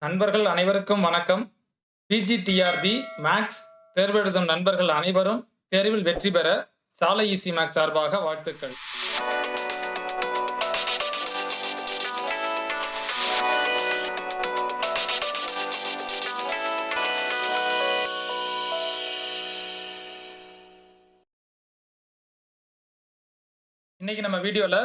நண்பர்கள் அனைவருக்கும் வணக்கம். பிஜிடிஆர்பி மேக்ஸ் தேர்வெழுதும் நண்பர்கள் அனைவரும் தேர்வில் வெற்றி பெற சாலை ஈசி மேக்ஸ் சார்பாக வாழ்த்துக்கள். இன்னைக்கு நம்ம வீடியோல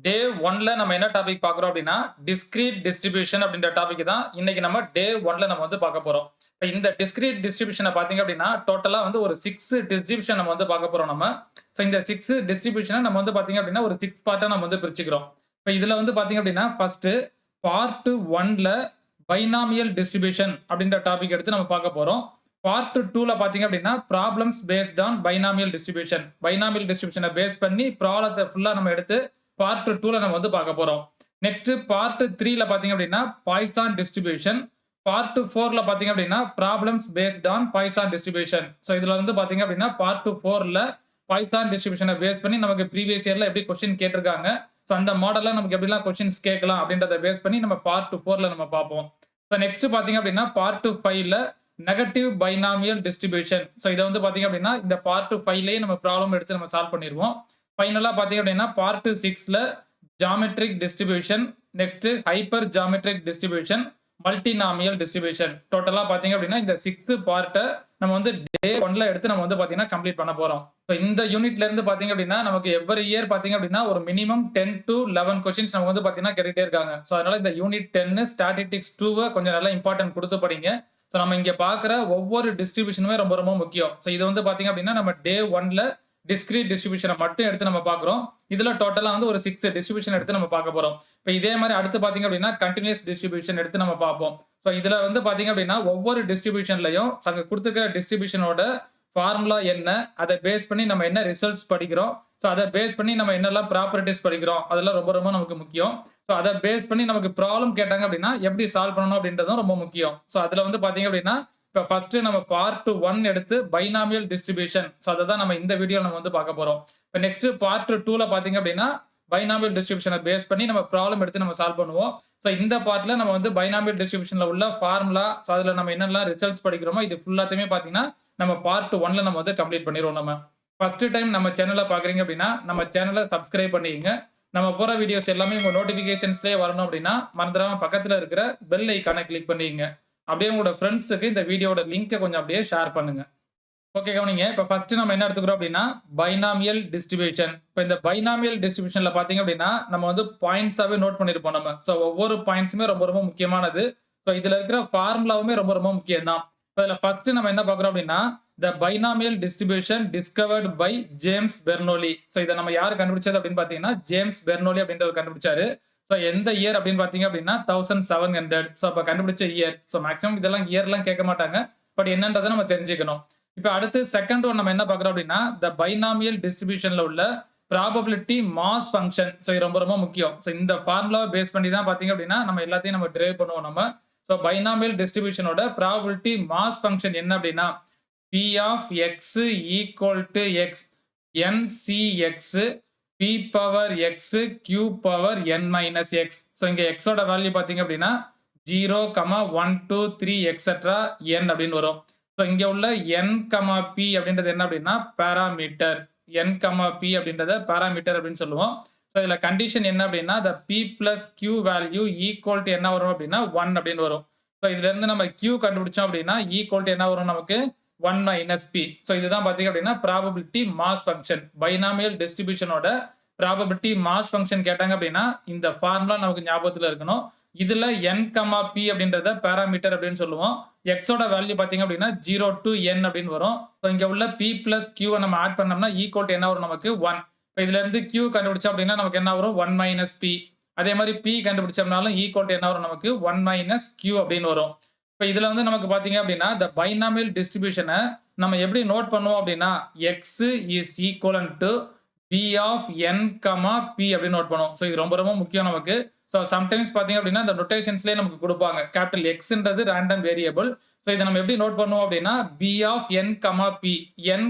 டே 1ல நம்ம என்ன டாபிக் பார்க்குறோம் அப்படின்னா, டிஸ்கிரீட் டிஸ்ட்ரிபியூஷன் அப்படின்ற டாபிக் தான் இன்னைக்கு நம்ம டே 1ல நம்ம வந்து பார்க்க போறோம். இப்ப இந்த டிஸ்கிரீட் டிஸ்ட்ரிபியூஷனை பார்த்தீங்க அப்படின்னா, டோட்டலா வந்து ஒரு 6 டிஸ்ட்ரிபியூஷன் நம்ம வந்து பார்க்க போறோம் நம்ம. ஸோ இந்த 6 டிஸ்ட்ரிபியூஷனை நம்ம வந்து பார்த்தீங்க அப்படின்னா, ஒரு 6 பார்ட்டா நம்ம வந்து பிரிச்சுக்கிறோம். இப்ப இதுல வந்து பார்த்தீங்க அப்படின்னா, ஃபர்ஸ்ட் பார்ட் 1ல பைனாமியல் டிஸ்ட்ரிபியூஷன் அப்படின்ற டாபிக் எடுத்து நம்ம பார்க்க போறோம். பார்ட் 2ல பாத்தீங்க அப்படின்னா problems based on binomial distribution. Binomial டிஸ்ட்ரிபியூஷனை பேஸ் பண்ணி ப்ராப்ளத்தை ஃபுல்லா நம்ம எடுத்து பார்ட் 2ல நம்ம வந்து பார்க்க போறோம். நெக்ஸ்ட் பார்ட் 3ல பாத்தீங்க அப்படின்னா பாய்சான் டிஸ்ட்ரிபியூஷன். பார்ட் 4ல பாத்தீங்க அப்படின்னா problems based on Poisson distribution. So இதுல வந்து பாத்தீங்க அப்படின்னா பார்ட் 4ல பாய்சான் டிஸ்ட்ரிபியூஷனை பேஸ் பண்ணி நமக்கு ப்ரீவியஸ் இயர்ல எப்படி கொஸ்டின் கேட்டிருக்காங்க, ஸோ அந்த மாடல்ல நமக்கு எப்படிலாம் கொஸ்டின்ஸ் கேட்கலாம் அப்படின்றத பேஸ் பண்ணி நம்ம பார்ட் 4ல நம்ம பார்ப்போம். ஸோ நெக்ஸ்ட் பாத்தீங்க அப்படின்னா பார்ட் 5ல நெகட்டிவ் பைனாமியல் டிஸ்ட்ரிபியூஷன். ஸோ இதை வந்து பாத்தீங்க அப்படின்னா இந்த பார்ட் 5லயே நம்ம ப்ராப்ளம் எடுத்து நம்ம சால்வ் பண்ணிடுவோம். ஃபைனலா பாத்தீங்க அப்படின்னா பார்ட் 6ல geometric distribution, next hypergeometric distribution, multinomial distribution. டோட்டலா பாத்தீங்க அப்படின்னா இந்த 6 பார்ட்டை நம்ம வந்து டே 1ல எடுத்து நம்ம வந்து பாத்தீங்கன்னா கம்ப்ளீட் பண்ண போறோம். ஸோ இந்த யூனிட்ல இருந்து பாத்தீங்க அப்படின்னா நமக்கு எவ்ரி இயர் பாத்தீங்க அப்படின்னா ஒரு மினிமம் 10 to 11 கொஸ்டின்ஸ் நம்ம வந்து பாத்தீங்கன்னா கேட்டுட்டே இருக்காங்க. ஸோ அதனால இந்த யூனிட் 10 ஸ்டாட்டிஸ்டிக்ஸ் 2 கொஞ்சம் நல்லா இம்பார்ட்டன்ட் கொடுத்து படிங்க. ஸோ நம்ம இங்க பாக்குற ஒவ்வொரு டிஸ்ட்ரிபியூஷனுமே ரொம்ப ரொம்ப முக்கியம். ஸோ இது வந்து பாத்தீங்க அப்படின்னா நம்ம டே 1ல டிஸ்கிரீட் டிஸ்ட்ரிபியூஷனை மட்டும் எடுத்து நம்ம பாக்குறோம். இதுல டோட்டலா வந்து ஒரு 6 டிஸ்ட்ரிபியூஷன் எடுத்து நம்ம பார்க்க போறோம். இப்போ இதே மாதிரி அடுத்து பாத்தீங்க அப்படின்னா கண்டினியூஸ் டிஸ்ட்ரிபியூஷன் எடுத்து நம்ம பார்ப்போம். ஸோ இதுல வந்து பாத்தீங்க அப்படின்னா ஒவ்வொரு டிஸ்ட்ரிபியூஷன்லயும் அங்க கொடுத்துருக்கிற டிஸ்ட்ரிபியூஷனோட ஃபார்முலா என்ன, அதை பேஸ் பண்ணி நம்ம என்ன ரிசல்ட்ஸ் படிக்கிறோம், ஸோ அதை பேஸ் பண்ணி நம்ம என்னெல்லாம் ப்ராப்பர்ட்டிஸ் படிக்கிறோம், அதெல்லாம் ரொம்ப ரொம்ப நமக்கு முக்கியம். ஸோ அதை பேஸ் பண்ணி நமக்கு ப்ராப்ளம் கேட்டாங்க அப்படின்னா எப்படி சால்வ் பண்ணணும் அப்படின்றதும் ரொம்ப முக்கியம். ஸோ அதுல வந்து பாத்தீங்க அப்படின்னா இப்போ ஃபர்ஸ்ட் நம்ம பார்ட் 1 எடுத்து பைனாமியல் டிஸ்ட்ரிபியூஷன், ஸோ அதை தான் நம்ம இந்த வீடியோ நம்ம வந்து பார்க்க போறோம். இப்போ நெக்ஸ்ட் பார்ட் 2ல பாத்தீங்க அப்படின்னா பைனாமியல் டிஸ்ட்ரிபியூஷனை பேஸ் பண்ணி நம்ம ப்ராப்ளம் எடுத்து நம்ம சால்வ் பண்ணுவோம். ஸோ இந்த பார்ட்ல நம்ம வந்து பைனாமியல் டிஸ்ட்ரிபியூஷன்ல உள்ள ஃபார்முலா, ஸோ அதுல நம்ம என்னெல்லாம் ரிசல்ட்ஸ் படிக்கிறோமோ இது ஃபுல்லாத்தையுமே பாத்தீங்கன்னா நம்ம பார்ட் 1ல நம்ம வந்து கம்ப்ளீட் பண்ணிடுவோம். நம்ம ஃபர்ஸ்ட் டைம் நம்ம சேனலை பாக்குறீங்க அப்படின்னா நம்ம சேனலை சப்ஸ்கிரைப் பண்ணிக்கங்க. நம்ம போற வீடியோஸ் எல்லாமே உங்க நோட்டிபிகேஷன்ஸ்லயே வரணும் அப்படின்னா மறந்துடாம பக்கத்துல இருக்கிற பெல் ஐக்கானை கிளிக் பண்ணிக்கங்க. அப்படியே உங்களோட ஃப்ரெண்ட்ஸுக்கு இந்த வீடியோட லிங்கை கொஞ்சம் அப்படியே ஷேர் பண்ணுங்க. ஓகே, கவனிங்க. இப்போ ஃபர்ஸ்ட் நம்ம என்ன எடுத்துக்கிறோம் அப்படின்னா பைனாமியல் டிஸ்ட்ரிபியூஷன். இப்போ இந்த பைனாமியல் டிஸ்ட்ரிபியூஷன்ல பாத்தீங்க அப்படின்னா நம்ம வந்து பாயிண்ட்ஸாவே நோட் பண்ணிருப்போம் நம்ம. ஸோ ஒவ்வொரு பாயிண்ட்ஸுமே ரொம்ப ரொம்ப முக்கியமானது. ஸோ இதுல இருக்கிற ஃபார்முலாவுமே ரொம்ப ரொம்ப முக்கியம் தான். இதுல ஃபர்ஸ்ட் நம்ம என்ன பார்க்குறோம் அப்படின்னா the binomial distribution discovered by James Bernoulli. So இதை நம்ம யார் கண்டுபிடிச்சது அப்படின்னு பாத்தீங்கன்னா ஜேம்ஸ் பெர்னோலி அப்படின்றவர் கண்டுபிடிச்சாரு. ஸோ எந்த இயர் அப்படின்னு பாத்தீங்க அப்படின்னா 1700. ஸோ அப்போ கண்டுபிடிச்ச இயர். ஸோ மேக்ஸிமம் இதெல்லாம் இயர்லாம் கேட்க மாட்டாங்க, பட் என்னன்றதை நம்ம தெரிஞ்சுக்கணும். இப்போ அடுத்து செகண்ட் ஒன் நம்ம என்ன பார்க்குறோம் அப்படின்னா த பைனாமியல் டிஸ்ட்ரிபியூஷன்ல உள்ள ப்ராபபிலிட்டி மாஸ் ஃபங்க்ஷன். ஸோ இது ரொம்ப ரொம்ப முக்கியம். ஸோ இந்த ஃபார்முலாவை பேஸ் பண்ணி தான் பாத்தீங்க அப்படின்னா நம்ம எல்லாத்தையும் நம்ம டிரைவ் பண்ணுவோம் நம்ம. ஸோ பைனாமியல் டிஸ்ட்ரிபியூஷனோட ப்ராபபிலிட்டி மாஸ் ஃபங்க்ஷன் என்ன அப்படின்னா P of x equal to x NCx P power x Q power n minus x. So இங்க x ஓட வேல்யூ பாத்தீங்க அப்படின்னா 0, 1, 2, 3 எக்ஸெட்ரா n அப்படின்னு வரும். ஸோ இங்க உள்ள n, p அப்படின்றது என்ன அப்படின்னா பாராமீட்டர். n, p அப்படின்றத பாராமீட்டர் அப்படின்னு சொல்லுவோம். ஸோ இதுல கண்டிஷன் என்ன அப்படின்னா the p plus q value equal to என்ன வரும் அப்படின்னா 1 அப்படின்னு வரும். ஸோ இதுல இருந்து நம்ம q கண்டுபிடிச்சோம் அப்படின்னா ஈக்குவல் டு என்ன வரும் நமக்கு 1 minus p. ஸோ இதுதான் பாத்தீங்க அப்படின்னா ப்ராபபிலிட்டி மாஸ் ஃபங்க்ஷன். பைனாமியல் டிஸ்ட்ரிபியூஷனோட ப்ராபபிலிட்டி மாஸ் ஃபங்க்ஷன் கேட்டாங்க அப்படின்னா இந்த ஃபார்முலா நமக்கு ஞாபகத்துல இருக்கணும். இதுல n, p அப்படின்றத பாராமீட்டர் அப்படின்னு சொல்லுவோம். x ஓட வேல்யூ பாத்தீங்க அப்படின்னா 0 to n அப்படின்னு வரும். ஸோ இங்க உள்ள p plus q நம்ம ஆட் பண்ணோம்னா ஈக்குவல் டு என்ன வரும் நமக்கு 1. இப்போ இதுல இருந்து q கண்டுபிடிச்சோம் அப்படின்னா நமக்கு என்ன வரும் 1 minus p. அதே மாதிரி p கண்டுபிடிச்சோம்னாலும் ஈக்குவல் டு என்ன வரும் நமக்கு 1 minus q அப்படின்னு வரும். இப்போ இதுல வந்து நமக்கு பாத்தீங்க அப்படின்னா இந்த பைனாமியல் டிஸ்ட்ரிபியூஷனை நம்ம எப்படி நோட் பண்ணுவோம் அப்படின்னா x is equivalent to p of n, p அப்படின்னு நோட் பண்ணுவோம். ஸோ இது ரொம்ப ரொம்ப முக்கியம் நமக்கு. ஸோ சம்டைம்ஸ் பாத்தீங்க அப்படின்னா இந்த நொட்டேஷன்ஸ்லேயே நமக்கு கொடுப்பாங்க. கேபிட்டல் எக்ஸ்ன்றது ரேண்டம் வேரியபிள். ஸோ இதை நம்ம எப்படி நோட் பண்ணுவோம் அப்படின்னா b of n, p. n,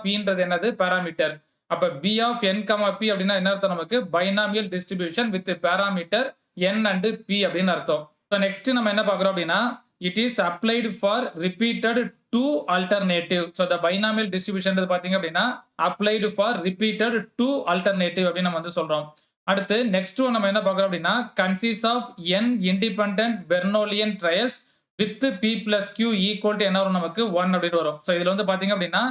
pன்றது என்னது பாராமீட்டர். அப்ப b of n, p அப்படின்னா என்ன அர்த்தம் நமக்கு binomial distribution with parameter n and p அப்படின்னு அர்த்தம். ஸோ நெக்ஸ்ட் நம்ம என்ன பார்க்குறோம் அப்படின்னா it is applied for repeated two alternative. So இந்த பைனாமியல் டிஸ்ட்ரிபியூஷன் பார்த்தீங்க அப்படின்னா applied for repeated two alternative அப்படின்னு நம்ம வந்து சொல்றோம். அடுத்து நெக்ஸ்ட் ஒன் நம்ம என்ன பார்க்குறோம் அப்படின்னா consist of n independent Bernoullian trials with p plus q equal to என்ன வரும் நமக்கு 1 அப்படின்னு வரும். ஸோ இதுல வந்து பாத்தீங்க அப்படின்னா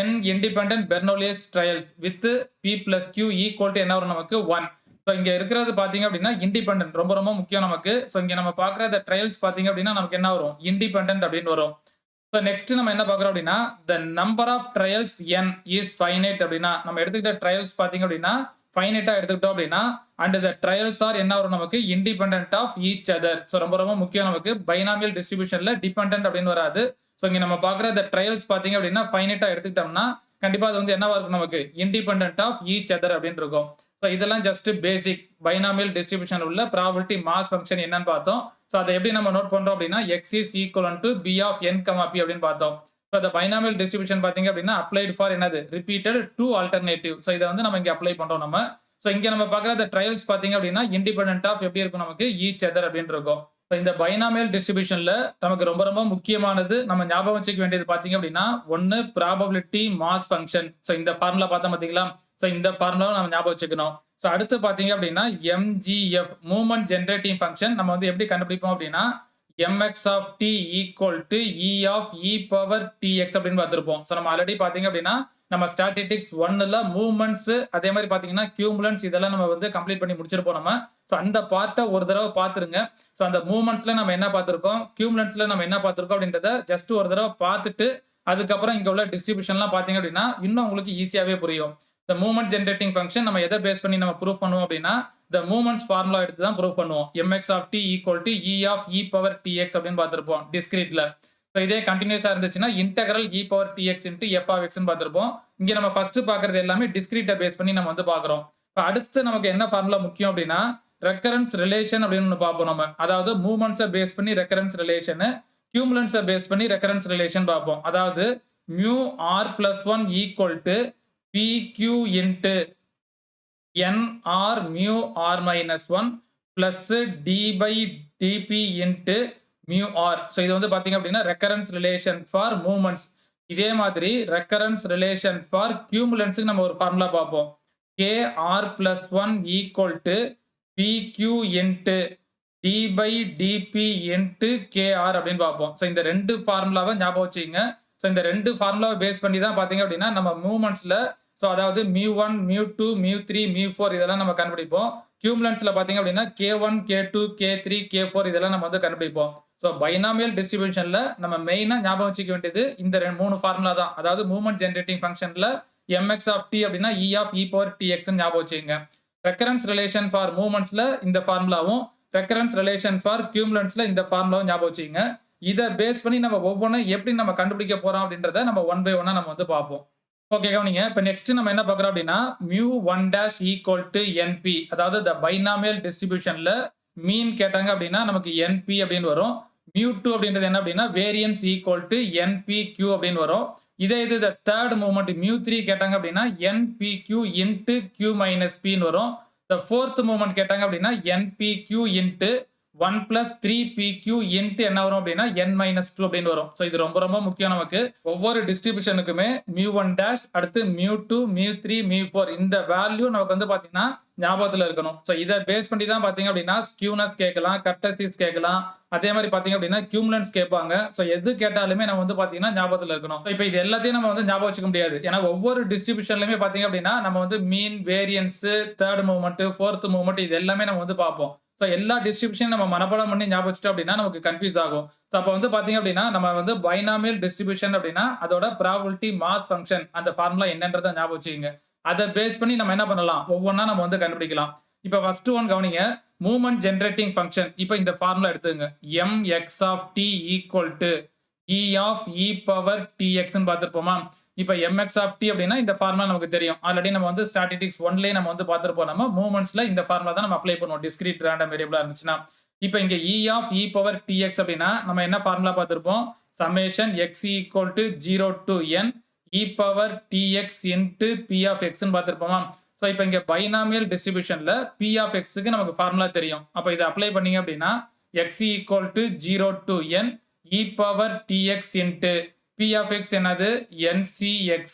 n independent Bernoulli's trials with p plus q equal to என்ன வரும் நமக்கு 1. ஸோ இங்க இருக்கிறது பாத்தீங்க அப்படின்னா இண்டிபெண்டன்ட் ரொம்ப ரொம்ப முக்கியம் நமக்கு. ஸோ இங்க நம்ம பார்க்குற இந்த ட்ரையல்ஸ் பாத்தீங்க அப்படின்னா நமக்கு என்ன வரும் இண்டிபெண்டன்ட் அப்படின்னு வரும். ஸோ நெக்ஸ்ட் நம்ம என்ன பார்க்குறோம் அப்படின்னா the number of trials n is finite அப்படின்னா நம்ம எடுத்துக்கிட்ட ட்ரையல்ஸ் பாத்தீங்க அப்படின்னா ஃபைனைட்டா எடுத்துக்கிட்டோம் அப்படின்னா அண்ட் த ட்ரையல்ஸ் ஆர் என்ன வரும் நமக்கு independent of each other. So ரொம்ப ரொம்ப முக்கியம் நமக்கு பைனாமியல் டிஸ்ட்ரிபியூஷன்ல டிபெண்டன்ட் அப்படின்னு வராது. ஸோ இங்க நம்ம பார்க்குற இந்த ட்ரையல்ஸ் பாத்தீங்க அப்படின்னா ஃபைனைட்டா எடுத்துக்கிட்டோம்னா கண்டிப்பா அது வந்து என்னவா இருக்கும் நமக்கு இண்டிபெண்டன்ட் ஆஃப் ஈச் அதர் அப்படின்னு இருக்கும். ஸோ இதெல்லாம் ஜஸ்ட் பேசிக் பைனாமியல் டிஸ்ட்ரிபியூஷன் உள்ள ப்ராபபிலிட்டி மாஸ் ஃபங்க்ஷன் என்னன்னு பார்த்தோம். ஸோ அதை எப்படி நம்ம நோட் பண்றோம் அப்படின்னா X is equal to B of N comma P அப்படின்னு பார்த்தோம். ஸோ இந்த பைனாமியல் டிஸ்ட்ரிபியூஷன் பாத்தீங்க அப்படின்னா அப்ளைட் ஃபார் என்னது ரிப்பீட்டட் டூ ஆல்டர்னேட்டிவ். ஸோ இதை வந்து நம்ம இங்க அப்ளை பண்றோம் நம்ம. ஸோ இங்க நம்ம பார்க்குற ட்ரையல்ஸ் பாத்தீங்க அப்படின்னா இண்டிபெண்டன்ட் ஆஃப் எப்படி இருக்கும் நமக்கு ஈச் அதர் அப்படின்னு இருக்கும். இந்த பைனாமியல் டிஸ்ட்ரிபியூஷன்ல நமக்கு ரொம்ப ரொம்ப முக்கியமானது நம்ம ஞாபகம் வச்சுக்க வேண்டியது பாத்தீங்க அப்படின்னா ஒன்னு ப்ராபபிலிட்டி மாஸ் ஃபங்க்ஷன். ஸோ இந்த ஃபார்முலா பார்த்தா பாத்தீங்களா. ஸோ இந்த ஃபார்முலாவை நம்ம ஞாபகம் வச்சுக்கணும். ஸோ அடுத்து பாத்தீங்க அப்படின்னா mgf மூவ்மெண்ட் ஜென்ரேட்டிங் ஃபங்க்ஷன் நம்ம வந்து எப்படி கண்டுபிடிப்போம் அப்படின்னா mx of t equal to e of e power tx அப்படின்னு பார்த்திருப்போம். ஸோ நம்ம ஆல்ரெடி பாத்தீங்க அப்படின்னா நம்ம ஸ்டாட்டிஸ்டிக்ஸ் 1ல மூவ்மெண்ட்ஸ் அதே மாதிரி பாத்தீங்கன்னா கியூமுலன்ஸ் இதெல்லாம் நம்ம வந்து கம்ப்ளீட் பண்ணி முடிச்சிருப்போம் நம்ம. ஸோ அந்த பார்ட்டை ஒரு தடவை பார்த்துருங்க. ஸோ அந்த மூவ்மெண்ட்ஸ்ல நம்ம என்ன பார்த்திருக்கோம் கியூமுலன்ஸ்ல நம்ம என்ன பார்த்திருக்கோம் அப்படின்றத ஜஸ்ட் ஒரு தடவை பார்த்துட்டு அதுக்கப்புறம் இங்க உள்ள டிஸ்ட்ரிபியூஷன்லாம் பாத்தீங்க அப்படின்னா இன்னும் உங்களுக்கு ஈஸியாவே புரியும். இந்த மூவ்மெண்ட் ஜென்ரேட்டிங் ஃபங்க்ஷன் நம்ம எதை பேஸ் பண்ணி நம்ம ப்ரூவ் பண்ணுவோம் அப்படின்னா இந்த மூவ்மெண்ட்ஸ் ஃபார்முலா எடுத்து தான் ப்ரூவ் பண்ணுவோம். mx of t equal to e of e power tx அப்படின்னு பார்த்திருப்போம் டிஸ்கிரீட்ல. ஸோ இதே கண்டினியூஸா இருந்துச்சுன்னா integral e power tx into f of x பார்த்திருப்போம். இங்க நம்ம ஃபர்ஸ்ட் பார்க்கறது எல்லாமே டிஸ்கிரீட்டை பேஸ் பண்ணி நம்ம வந்து பார்க்குறோம். இப்போ அடுத்து நமக்கு என்ன ஃபார்முலா முக்கியம் அப்படின்னா ரெக்கரன்ஸ் ரிலேஷன் அப்படின்னு ஒன்று பார்ப்போம் நம்ம. அதாவது மூவ்மெண்ட்ஸை பேஸ் பண்ணி ரெக்கரன்ஸ் ரிலேஷன் கியூமுலன்ஸை பேஸ் பண்ணி ரெக்கரன்ஸ் ரிலேஷன் பார்ப்போம். அதாவது mu R plus one equal to PQ into NR mu R minus 1 plus D by DP into mu R. So இது வந்து பாத்தீங்க அப்படின்னா recurrence relation for movements. இதே மாதிரி recurrence relation for cumulants நம்ம ஒரு ஃபார்முலா பார்ப்போம். KR plus 1 equal to PQ into D by DP into KR அப்படின்னு பார்ப்போம். ஸோ இந்த ரெண்டு ஃபார்முலாவை ஞாபகம் வச்சுங்க. ஸோ இந்த ரெண்டு ஃபார்முலாவை பேஸ் பண்ணி தான் பாத்தீங்க அப்படின்னா நம்ம மூவ்மெண்ட்ஸ்ல ஸோ அதாவது mu1 mu2 mu3 mu4 இதெல்லாம் நம்ம கண்டுபிடிப்போம். கியூமுலன்ஸ்ல பாத்தீங்க அப்படின்னா k1 k2 k3 k4 இதெல்லாம் நம்ம வந்து கண்டுபிடிப்போம். ஸோ பைனாமியல் டிஸ்ட்ரிபியூஷன்ல நம்ம மெயினா ஞாபகம் வச்சுக்க வேண்டியது இந்த மூணு ஃபார்முலா தான். அதாவது மூவ்மெண்ட் ஜென்ரேட்டிங் ஃபங்க்ஷன்ல mx ஆஃப் t அப்படின்னா e of e power tx ஞாபகம் வச்சுக்கோங்க. ரெக்கரன்ஸ் ரிலேஷன் ஃபார் மூவ்மெண்ட்ஸ்ல இந்த ஃபார்முலாவும் ரெக்கரன்ஸ் ரிலேஷன் ஃபார் கியூமுலன்ஸ்ல இந்த ஃபார்முலாவும் ஞாபகம் வச்சுக்கோங்க. இதை பேஸ் பண்ணி நம்ம ஒவ்வொன்றும் எப்படி நம்ம கண்டுபிடிக்க போறோம் அப்படின்றத நம்ம ஒன் பை ஒன்னா நம்ம வந்து பார்ப்போம். ஓகே கவனிங்க. இப்போ நெக்ஸ்ட் நம்ம என்ன பார்க்குறோம் அப்படின்னா mu1 dash equal to np. அதாவது இந்த பைனாமியல் டிஸ்ட்ரிபியூஷன்ல மீன் கேட்டாங்க அப்படின்னா நமக்கு np அப்படின்னு வரும். mu2 அப்படின்றது என்ன அப்படின்னா வேரியன்ஸ் ஈக்குவல் டு npq அப்படின்னு வரும். இதே இது தேர்ட் மூவ்மெண்ட் mu3 கேட்டாங்க அப்படின்னா npq இன்ட்டு q மைனஸ் பின்னு வரும். இந்த ஃபோர்த் மூவ்மெண்ட் கேட்டாங்க அப்படின்னா npq into 1 plus 3pq into என்ன வரும் அப்படின்னா n minus 2 அப்படின்னு வரும். ஸோ இது ரொம்ப ரொம்ப முக்கியம் நமக்கு. ஒவ்வொரு டிஸ்ட்ரிபியூஷனுக்குமே mu1 dash அடுத்து mu2 mu3 mu4 இந்த வேல்யூ நமக்கு வந்து பாத்தீங்கன்னா ஞாபகத்துல இருக்கணும். ஸோ இதை பேஸ் பண்ணி தான் பாத்தீங்க அப்படின்னா ஸ்கியூனஸ் கேட்கலாம் கர்டசிஸ் கேட்கலாம் அதே மாதிரி பாத்தீங்க அப்படின்னா கியூமுலன்ஸ் கேட்பாங்க. ஸோ எது கேட்டாலுமே நம்ம வந்து பாத்தீங்கன்னா ஞாபகத்துல இருக்கணும். இப்போ இது எல்லாத்தையும் நம்ம வந்து ஞாபகம் வச்சுக்க முடியாது. ஏன்னா ஒவ்வொரு டிஸ்ட்ரிபியூஷன்லயுமே பாத்தீங்க அப்படின்னா நம்ம வந்து மீன் variance third movement fourth movement இது எல்லாமே நம்ம வந்து பார்ப்போம். ஸோ எல்லா டிஸ்ட்ரிபியூஷன் நம்ம மனப்பாடம் பண்ணி ஞாபகம் வச்சுட்டோம் அப்படின்னா நமக்கு கன்ஃபியூஸ் ஆகும். ஸோ அப்போ வந்து பாத்தீங்க அப்படின்னா நம்ம வந்து பைனாமியல் டிஸ்ட்ரிபியூஷன் அப்படின்னா அதோட ப்ராபபிலிட்டி மாஸ் ஃபங்க்ஷன் அந்த ஃபார்முலா என்னன்றதை ஞாபகம் வச்சுக்கோங்க. அதை பேஸ் பண்ணி நம்ம என்ன பண்ணலாம் ஒவ்வொன்றா நம்ம வந்து கண்டுபிடிக்கலாம். இப்போ ஃபர்ஸ்ட் ஒன் கவனிங்க மூவ்மெண்ட் ஜென்ரேட்டிங் ஃபங்க்ஷன். இப்போ இந்த ஃபார்முலா எடுத்துங்க mx of t equal to e of e power tx ன்னு பார்த்துருப்போமா. இப்போ mx ஆஃப் t அப்படின்னா இந்த ஃபார்முலா நமக்கு தெரியும். ஆல்ரெடி நம்ம வந்து ஸ்டாட்டிஸ்டிக்ஸ் 1லயே நம்ம வந்து பார்த்துருப்போம். நம்ம மூவ்மெண்ட்ஸ்ல இந்த ஃபார்முலா தான் நம்ம அப்ளை பண்ணுவோம் டிஸ்கிரீட் ரேண்டம் வேரியபிளா இருந்துச்சுன்னா. இப்போ இங்க e of e power tx அப்படின்னா நம்ம என்ன ஃபார்முலா பார்த்துருப்போம் summation x equal to 0 to n e power tx into p of x ன்னு பார்த்துருப்போமா. ஸோ இப்போ இங்க பைனாமியல் டிஸ்ட்ரிபியூஷன்ல p ஆஃப் x க்கு நமக்கு ஃபார்முலா தெரியும். அப்போ இதை அப்ளை பண்ணீங்க அப்படின்னா x equal to 0 to n e power tx into p of x என்னது ncx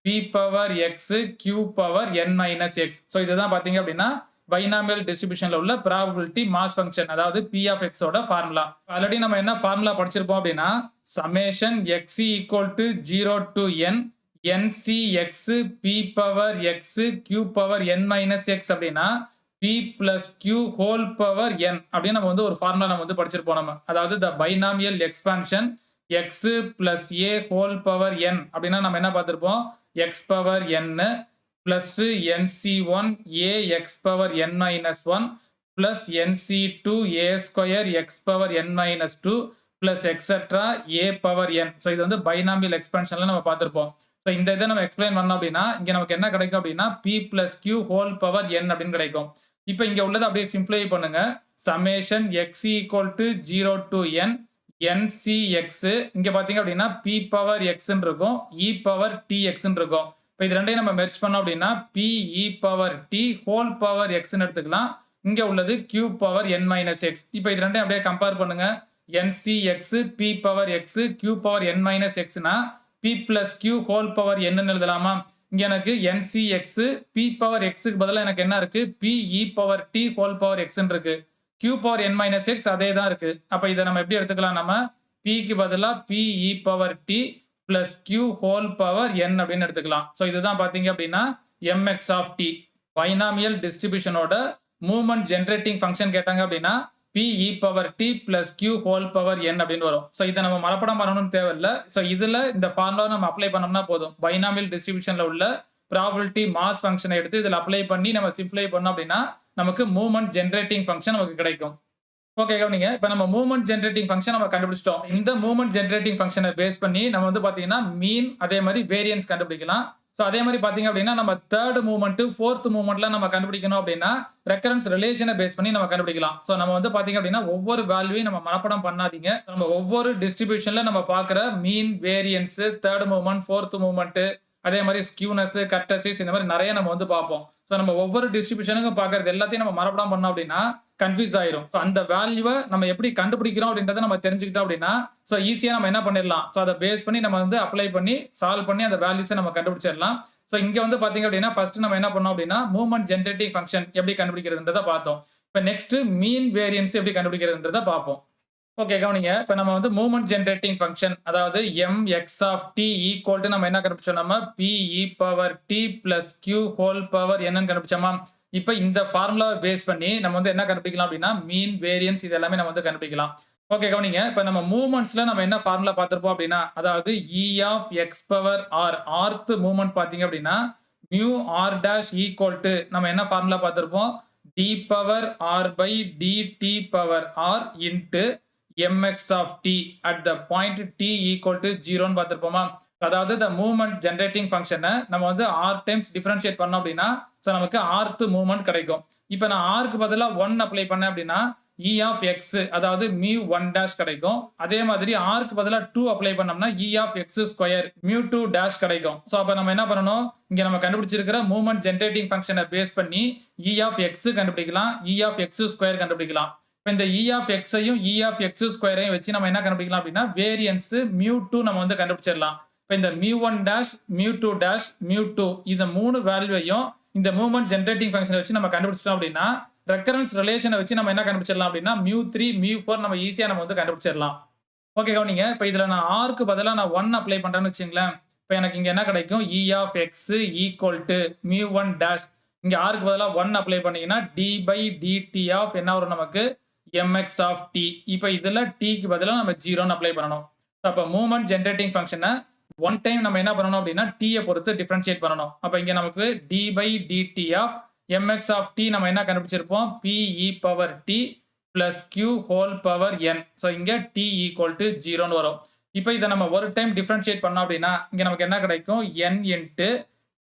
p power x q power n minus x. So இதுதான் பார்த்தீங்க அப்படின்னா பைனாமியல் டிஸ்ட்ரிபியூஷன்ல உள்ள ப்ராபபிலிட்டி மாஸ் ஃபங்க்ஷன் அதாவது p of x ஓட ஃபார்முலா. ஆல்ரெடி நம்ம என்ன formula படிச்சிருப்போம் அப்படின்னா summation x equal to 0 to n ncx p power x q power n minus x அப்படின்னா p plus q whole power n அப்படின்னு நம்ம வந்து ஒரு ஃபார்முலா நம்ம வந்து படிச்சிருப்போம் நம்ம. அதாவது the binomial expansion x plus a whole power n அப்படின்னா நம்ம என்ன பார்த்திருப்போம் x power n plus nc1 a x power n minus 1 plus nc2 a square x power n minus 2 plus etc a power n. So இது வந்து binomial எக்ஸ்பான்ஷன்ல நம்ம பார்த்திருப்போம். So இந்த இதை நம்ம எக்ஸ்பிளைன் பண்ணோம் அப்படின்னா இங்க நமக்கு என்ன கிடைக்கும் அப்படின்னா p plus q whole power n அப்படின்னு கிடைக்கும். இப்போ இங்க உள்ளதை அப்படியே சிம்பிளை பண்ணுங்க. summation x equal to 0 to n ncx இங்க பாத்தீங்க அப்படின்னா p power x ன்னு இருக்கும் e power tx ன்னு இருக்கும். இப்போ இது ரெண்டையும் நம்ம மெர்ஜ் பண்ணோம் அப்படின்னா p e power t whole power x ன்னு எடுத்துக்கலாம். இங்க உள்ளது q power n minus x. இப்போ இது ரெண்டையும் அப்படியே கம்பேர் பண்ணுங்க. ncx p power x q power n minus x னா p plus q whole power n ன்னு எழுதலாமா? இங்க எனக்கு ncx p power x க்கு பதிலா எனக்கு என்ன இருக்கு p e power t whole power x ன்னு இருக்கு. q power n minus x அதே தான் இருக்கு. அப்ப இதை நம்ம எப்படி எடுத்துக்கலாம் நம்ம p க்கு பதிலா p e power t plus q whole power n அப்படின்னு எடுத்துக்கலாம். ஸோ இதுதான் பாத்தீங்க அப்படின்னா mx of t. பைனாமியல் டிஸ்ட்ரிபியூஷனோட மூவ்மெண்ட் ஜெனரேட்டிங் ஃபங்க்ஷன் கேட்டாங்க அப்படின்னா p e power t plus q whole power n அப்படின்னு வரும். ஸோ இதை நம்ம மனப்பாடம் பண்ணணும்னு தேவையில்லை. ஸோ இதுல இந்த ஃபார்முலா நம்ம அப்ளை பண்ணோம்னா போதும். பைனாமியல் டிஸ்ட்ரிபியூஷன்ல உள்ள ப்ராபபிலிட்டி மாஸ் ஃபங்க்ஷனை எடுத்து இதில் அப்ளை பண்ணி நம்ம சிம்ப்ளை பண்ணோம் அப்படின்னா நமக்கு மூவ்மெண்ட் ஜெனரேட்டிங் ஃபங்க்ஷன் நமக்கு கிடைக்கும். ஓகே கவனிங்க. இப்போ நம்ம மூவ்மெண்ட் ஜெனரேட்டிங் ஃபங்க்ஷன் நம்ம கண்டுபிடிச்சிட்டோம். இந்த மூவ்மெண்ட் ஜெனரேட்டிங் ஃபங்க்ஷனை பேஸ் பண்ணி நம்ம வந்து பாத்தீங்கன்னா மீன் அதே மாதிரி வேரியன்ஸ் கண்டுபிடிக்கலாம். ஸோ அதே மாதிரி பாத்தீங்க அப்படின்னா நம்ம தேர்ட் மூவ்மெண்ட் ஃபோர்த் மூவ்மெண்ட்ல நம்ம கண்டுபிடிக்கணும் அப்படின்னா ரெக்கரன்ஸ் ரிலேஷனை பேஸ் பண்ணி நம்ம கண்டுபிடிக்கலாம். ஸோ நம்ம வந்து பாத்தீங்க அப்படின்னா ஒவ்வொரு வேல்யூவையும் நம்ம மனப்பாடம் பண்ணாதீங்க. நம்ம ஒவ்வொரு டிஸ்ட்ரிபியூஷன்ல நம்ம பார்க்குற மீன் variance third movement fourth movement அதே மாதிரி ஸ்கியூனஸ் கட்டசிஸ் இந்த மாதிரி நிறைய நம்ம வந்து பார்ப்போம். ஸோ நம்ம ஒவ்வொரு டிஸ்ட்ரிபியூஷனுக்கும் பார்க்கறது எல்லாத்தையும் நம்ம மனப்பாடம் பண்ணோம் அப்படின்னா கன்ஃபியூஸ் ஆயிரும். ஸோ அந்த வேல்யூவை நம்ம எப்படி கண்டுபிடிக்கிறோம் அப்படின்றத நம்ம தெரிஞ்சுக்கிட்டோம் அப்படின்னா ஸோ ஈஸியாக நம்ம என்ன பண்ணிடலாம். ஸோ அதை பேஸ் பண்ணி நம்ம வந்து அப்ளை பண்ணி சால்வ் பண்ணி அந்த வேல்யூஸை நம்ம கண்டுபிடிச்சிடலாம். ஸோ இங்க வந்து பாத்தீங்க அப்படின்னா ஃபர்ஸ்ட் நம்ம என்ன பண்ணோம் அப்படின்னா மூவ்மெண்ட் ஜெனரேட்டிங் ஃபங்க்ஷன் எப்படி கண்டுபிடிக்கிறதுன்றதை பார்த்தோம். இப்போ நெக்ஸ்ட் மீன் வேரியன்ஸ் எப்படி கண்டுபிடிக்கிறதுன்றதை பார்ப்போம். ஓகே கவனிங்க. இப்போ நம்ம வந்து மூவ்மெண்ட் ஜெனரேட்டிங் ஃபங்க்ஷன் அதாவது mx of t equal to நம்ம என்ன கண்டுபிடிச்சோம் நம்ம p e power t plus q whole power என்னன்னு கண்டுபிடிச்சோமா? இப்போ இந்த ஃபார்முலாவை பேஸ் பண்ணி நம்ம வந்து என்ன கண்டுபிடிக்கலாம் அப்படின்னா மீன் வேரியன்ஸ் இது எல்லாமே நம்ம வந்து கண்டுபிடிக்கலாம். ஓகே கவனிங்க. இப்போ நம்ம மூவ்மெண்ட்ஸ்ல நம்ம என்ன ஃபார்முலா பார்த்திருப்போம் அப்படின்னா அதாவது e of x power r rth movement பாத்தீங்க அப்படின்னா mu r dash equal to நம்ம என்ன ஃபார்முலா பார்த்திருப்போம் d power r by dt power r into mx of t at the point t equal to 0 ன்னு பார்த்திருப்போமா? அதாவது the movement generating function நம்ம வந்து r times differentiate பண்ணோம் அப்படின்னா ஸோ நமக்கு rth மூவ்மெண்ட் கிடைக்கும். இப்போ நான் r க்கு பதிலா 1 அப்ளை பண்ணேன் அப்படின்னா e of x அதாவது mu 1 dash கிடைக்கும். அதே மாதிரி r க்கு பதிலா 2 அப்ளை பண்ணோம்னா e of x square mu 2 dash கிடைக்கும். ஸோ அப்போ நம்ம என்ன பண்ணணும் இங்க நம்ம கண்டுபிடிச்சிருக்கிற மூவ்மெண்ட் ஜெனரேட்டிங் ஃபங்க்ஷனை பேஸ் பண்ணி e of x கண்டுபிடிக்கலாம் e of x square கண்டுபிடிக்கலாம். இப்போ இந்த e of x ஐயும் e of x ஸ்கொயரையும் வச்சு நம்ம என்ன கண்டுபிடிக்கலாம் அப்படின்னா வேரியன்ஸ் mu 2 நம்ம வந்து கண்டுபிடிச்சிடலாம். இப்போ இந்த mu 1 dash mu 2 dash mu 2 இந்த மூணு வேல்யூவையும் இந்த மூவ்மெண்ட் ஜெனரேட்டிங் ஃபங்க்ஷனை வச்சு நம்ம கண்டுபிடிச்சிட்டோம் அப்படின்னா ரெக்கரன்ஸ் ரிலேஷனை வச்சு நம்ம என்ன கண்டுபிடிச்சிடலாம் அப்படின்னா mu 3 mu 4 நம்ம ஈஸியா நம்ம வந்து கண்டுபிடிச்சிடலாம். ஓகே கவனிங்க. இப்போ இதுல நான் r க்கு பதிலா நான் 1 அப்ளை பண்றேன்னு வச்சுங்களேன். இப்போ எனக்கு இங்க என்ன கிடைக்கும் e of x equal to mu 1 dash இங்க r க்கு பதிலா 1 அப்ளை பண்ணீங்கன்னா d by dt of என்ன வரும் நமக்கு mx of t. இப்போ இதுல t க்கு பதிலா நம்ம 0 ன்னு அப்ளை பண்ணணும். அப்ப மூவ்மெண்ட் ஜெனரேட்டிங் ஃபங்க்ஷனை ஒன் டைம் நம்ம என்ன பண்ணணும் அப்படின்னா t ஐ பொறுத்து டிஃபரன்ஷியேட் பண்ணணும். அப்ப இங்க நமக்கு d by dt of mx of t நம்ம என்ன கண்டுபிடிச்சிருப்போம் p e power t plus q whole power n. So இங்க t equal to 0 ன்னு வரும். இப்போ இதை நம்ம ஒரு டைம் டிஃபரன்ஷியேட் பண்ணோம் அப்படின்னா இங்க நமக்கு என்ன கிடைக்கும் n into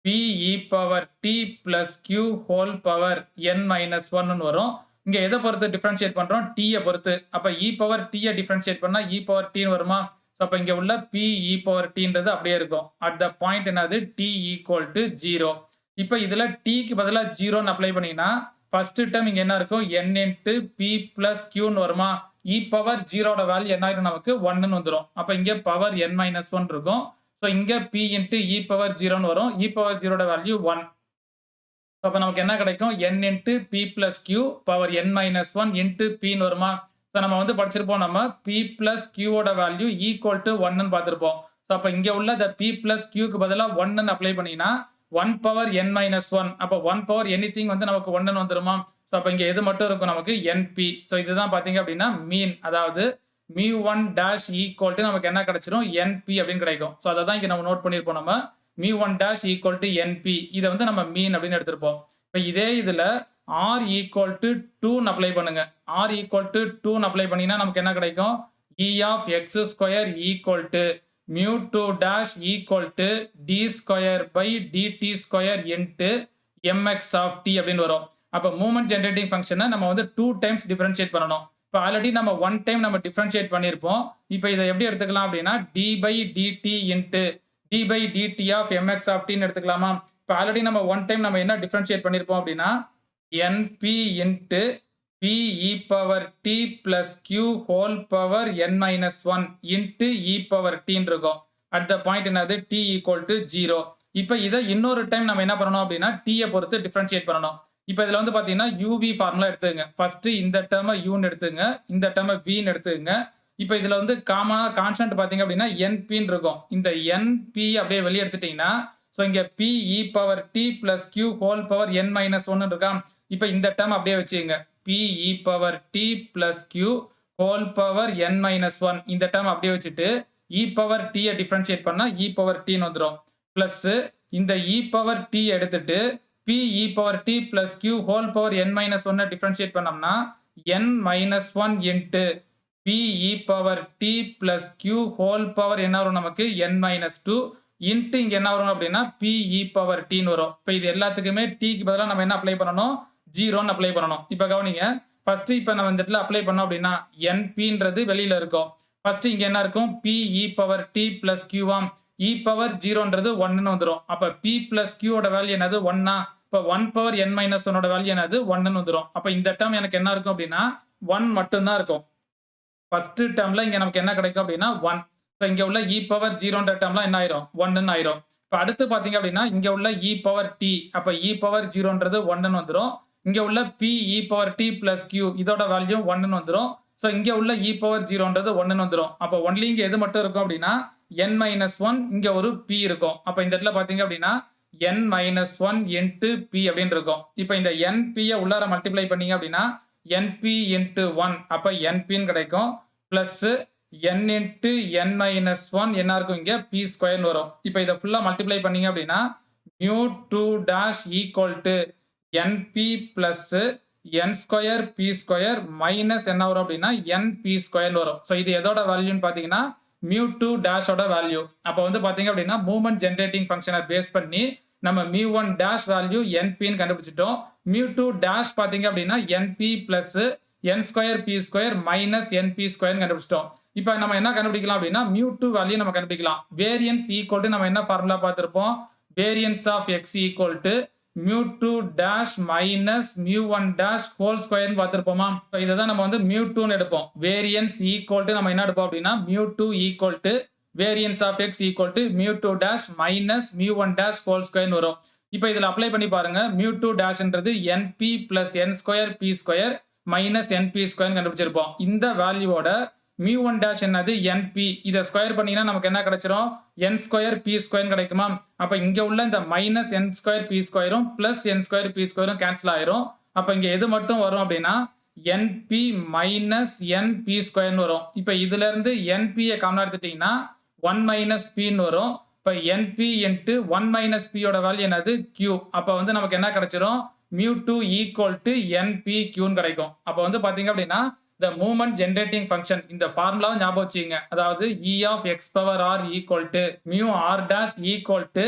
p e power t plus q whole power n minus 1 ன்னு வரும். இங்க எதை பொறுத்து டிஃபரன்ஷியேட் பண்றோம் t ஐ பொறுத்து. அப்ப e power t ஐ டிஃபரன்ஷியேட் பண்ணா e power t ன்னு வருமா? அப்ப இங்க உள்ள p e power t ன்றது அப்படியே இருக்கும். அட் த பாயிண்ட் என்னது t equal to 0. இப்போ இதுல t க்கு பதிலா 0 ன்னு அப்ளை பண்ணீங்கன்னா ஃபர்ஸ்ட் டேர்ம் இங்க என்ன இருக்கும்? n இன்டு p பிளஸ் qன்னு வருமா? e பவர் 0 வேல்யூ என்ன ஆயிரும் நமக்கு? 1ன்னு வந்துரும். அப்ப இங்க பவர் n மைனஸ் 1 இருக்கும். ஸோ இங்க p இன்டு e பவர் 0ன்னு வரும். e power 0 value 1. அப்ப நமக்கு என்ன கிடைக்கும்? n into p plus q power n minus 1 into pன்னு வருமா? ஸோ நம்ம வந்து படிச்சிருப்போம் நம்ம p பிளஸ் q ஓட வேல்யூ ஈக்குவல் டு 1ன்னு பார்த்திருப்போம். ஸோ அப்ப இங்க உள்ள the p பிளஸ் qக்கு பதிலா 1ன்னு அப்ளை பண்ணீங்கன்னா 1 பவர் n மைனஸ் 1 அப்ப 1 பவர் எனிதிங் வந்து நமக்கு 1ன்னு வந்துருமா? ஸோ அப்ப இங்க எது மட்டும் இருக்கும் நமக்கு? np. ஸோ இதுதான் பாத்தீங்க அப்படின்னா மீன். அதாவது mu1 டேஷ் ஈக்குவல் டு நமக்கு என்ன கிடைச்சிரும்? np அப்படின்னு கிடைக்கும். ஸோ அதை தான் இங்க நம்ம நோட் பண்ணியிருப்போம் நம்ம mu1 dash equal to np. இதை வந்து நம்ம மீன் அப்படின்னு எடுத்திருப்போம். இப்போ இதே இதுல r equal to 2 அப்ளை பண்ணுங்க. r equal to 2 அப்ளை பண்ணீங்கன்னா நமக்கு என்ன கிடைக்கும்? e of x square equal to mu2 dash equal to d square by dt square into mx of t அப்படின்னு வரும். அப்ப மூவ்மெண்ட் ஜெனரேட்டிங் ஃபங்க்ஷனை நம்ம வந்து 2 டைம்ஸ் டிஃபரன்ஷியேட் பண்ணணும். இப்போ ஆல்ரெடி நம்ம 1 டைம் நம்ம டிஃபரன்ஷியேட் பண்ணியிருப்போம். இப்போ இதை எப்படி எடுத்துக்கலாம் அப்படின்னா d by dt into d by dt of mx of t ன்னு எடுத்துக்கலாமா? இப்போ ஆல்ரெடி நம்ம 1 டைம் நம்ம என்ன டிஃபரன்ஷியேட் பண்ணியிருப்போம் அப்படின்னா np into p e power t plus q whole power n minus 1 into e power t ன்னு இருக்கும். அட் த பாயிண்ட் என்னது? t equal to 0. இப்போ இதை இன்னொரு டைம் நம்ம என்ன பண்ணணும் அப்படின்னா t பொறுத்து டிஃபரன்ஷியேட் பண்ணணும். இப்போ இதில் வந்து பார்த்தீங்கன்னா uv ஃபார்முலா எடுத்துங்க. ஃபர்ஸ்ட் இந்த டேர்மை uன்னு எடுத்துங்க, இந்த டேர்மை vன்னு எடுத்துங்க. இப்போ இதில் வந்து காமனாக கான்ஸ்டன்ட் பார்த்தீங்க அப்படின்னா npன்னு இருக்கும். இந்த np அப்படியே வெளியே எடுத்துட்டீங்கன்னா ஸோ இங்கே p e power t plus q whole power n minus 1 இருக்கா? இப்போ இந்த டேர்ம் அப்படியே வச்சுங்க. p e power t plus q whole power n minus 1 இந்த டேர்ம் அப்படியே வச்சுட்டு e பவர் t டிஃபரன்ஷியேட் பண்ணால் e பவர் t வந்துடும். பிளஸ் இந்த e பவர் t எடுத்துட்டு p e power t plus q whole power n minus 1 differentiate பண்ணோம்னா n minus 1 into p e power t plus q whole power என்ன வரும் நமக்கு? n minus 2 into இங்கே என்ன வரும் அப்படின்னா p e பவர் tன்னு வரும். இப்போ இது எல்லாத்துக்குமே tக்கு பதிலாக நம்ம என்ன அப்ளை பண்ணணும்? 0ன்னு அப்ளை பண்ணணும். இப்போ கவனிங்க, ஃபர்ஸ்ட் இப்போ நம்ம இந்த இடத்துல அப்ளை பண்ணோம் அப்படின்னா npன்றது வெளியில இருக்கும். ஃபர்ஸ்ட் இங்கே என்ன இருக்கும்? p e power t plus q ஆம் e பவர் 0ன்றது 1ன்னு வந்துடும். அப்போ p பிளஸ் q ஓட வேல்யூ என்னது? 1ஆ? இப்போ 1 பவர் n மைனஸ் 1 ஓட வேல்யூ என்னது? 1ன்னு வந்துடும். அப்போ இந்த டேர்ம் எனக்கு என்ன இருக்கும் அப்படின்னா 1 மட்டும்தான் இருக்கும். ஃபர்ஸ்ட் டேர்ம்ல இங்க நமக்கு என்ன கிடைக்கும் அப்படின்னா 1. ஸோ இங்க உள்ள e பவர் 0ன்ற டேர்ம்லாம் என்ன ஆயிரும்? 1ன்னு ஆயிரும். இப்போ அடுத்து பார்த்தீங்க அப்படின்னா இங்க உள்ள e பவர் t, அப்போ e பவர் 0ன்றது 1ன்னு வந்துடும். இங்க உள்ள p e power t plus q இதோட வேல்யூ 1ன்னு வந்துடும். ஸோ இங்க உள்ள e பவர் 0ன்றது 1ன்னு வந்துடும். அப்போ ஒன்லி இங்க எது மட்டும் இருக்கும் அப்படின்னா n மைனஸ் 1 இங்க ஒரு p இருக்கும். அப்போ இந்த இடத்துல பார்த்தீங்க அப்படின்னா n மைனஸ் 1 இன்ட்டு p அப்படின்னு இருக்கும். இப்போ இந்த np உள்ளார மல்டிப்ளை பண்ணீங்க அப்படின்னா np இன்ட்டு 1 அப்போ npன்னு கிடைக்கும். Plus n into n minus 1 என்ன இருக்கும்? இங்கே p ஸ்கொயர்னு வரும். இப்போ இதை ஃபுல்லாக மல்டிப்ளை பண்ணீங்க அப்படின்னா mu2 dash equal to np plus n square p square minus என்ன வரும் அப்படின்னா np ஸ்கொயர்னு வரும். ஸோ இது எதோட வேல்யூன்னு பார்த்தீங்கன்னா mu2 டேஷோட வேல்யூ. அப்போ வந்து பார்த்தீங்க அப்படின்னா மூவ்மெண்ட் ஜென்ரேட்டிங் ஃபங்க்ஷனை பேஸ் பண்ணி நம்ம mu1 dash வேல்யூ npன்னு கண்டுபிடிச்சிட்டோம். mu2 dash பார்த்தீங்க அப்படின்னா np plus n square p square minus np square கண்டுபிடிச்சிட்டோம். இப்போ நம்ம என்ன கண்டுபிடிக்கலாம் அப்படின்னா mu2 வேல்யூ நம்ம கண்டுபிடிக்கலாம். வேரியன்ஸ் ஈக்குவல் டு நம்ம என்ன ஃபார்முலா பார்த்திருப்போம்? Variance of x equal to mu2 dash minus mu1 dash whole ஸ்கொயர்னு பார்த்திருப்போமா? இப்போ இதை தான் நம்ம வந்து mu2ன்னு எடுப்போம். வேரியன்ஸ் ஈக்குவல் டு நம்ம என்ன எடுப்போம் அப்படின்னா mu2 equal to variance of x equal to mu2 dash minus mu1 dash whole ஸ்கொயர்னு வரும். இப்போ இதில் அப்ளை பண்ணி பாருங்க. mu2 டேஷ்ன்றது np plus n square p square minus np square கண்டுபிடிச்சிருப்போம். இந்த வேல்யூவோட mu1 dash என்னது? np. இதை ஸ்கொயர் பண்ணீங்கன்னா நமக்கு என்ன கிடைச்சிரும்? n ஸ்கொயர் p ஸ்கொயர் கிடைக்குமா? அப்போ இங்கே உள்ள இந்த மைனஸ் n ஸ்கொயர் p ஸ்கொயரும் பிளஸ் n ஸ்கொயர் p ஸ்கொயரும் கேன்சல் ஆயிரும். அப்போ இங்கே எது மட்டும் வரும் அப்படின்னா np மைனஸ் np ஸ்கொயர்னு வரும். இப்போ இதுல இருந்து np காமனா எடுத்துட்டீங்கன்னா 1 மைனஸ் pன்னு வரும். இப்போ np இன்ட்டு 1 மைனஸ் p யோட வேல்யூ என்னது? q. அப்போ வந்து நமக்கு என்ன கிடைச்சிரும்? mu2 ஈக்குவல் டு npqன்னு கிடைக்கும். அப்போ வந்து பார்த்தீங்க அப்படின்னா the movement generating function இந்த ஃபார்முலாவை ஞாபகம் வச்சுங்க. அதாவது e of x power r equal to mu r dash equal to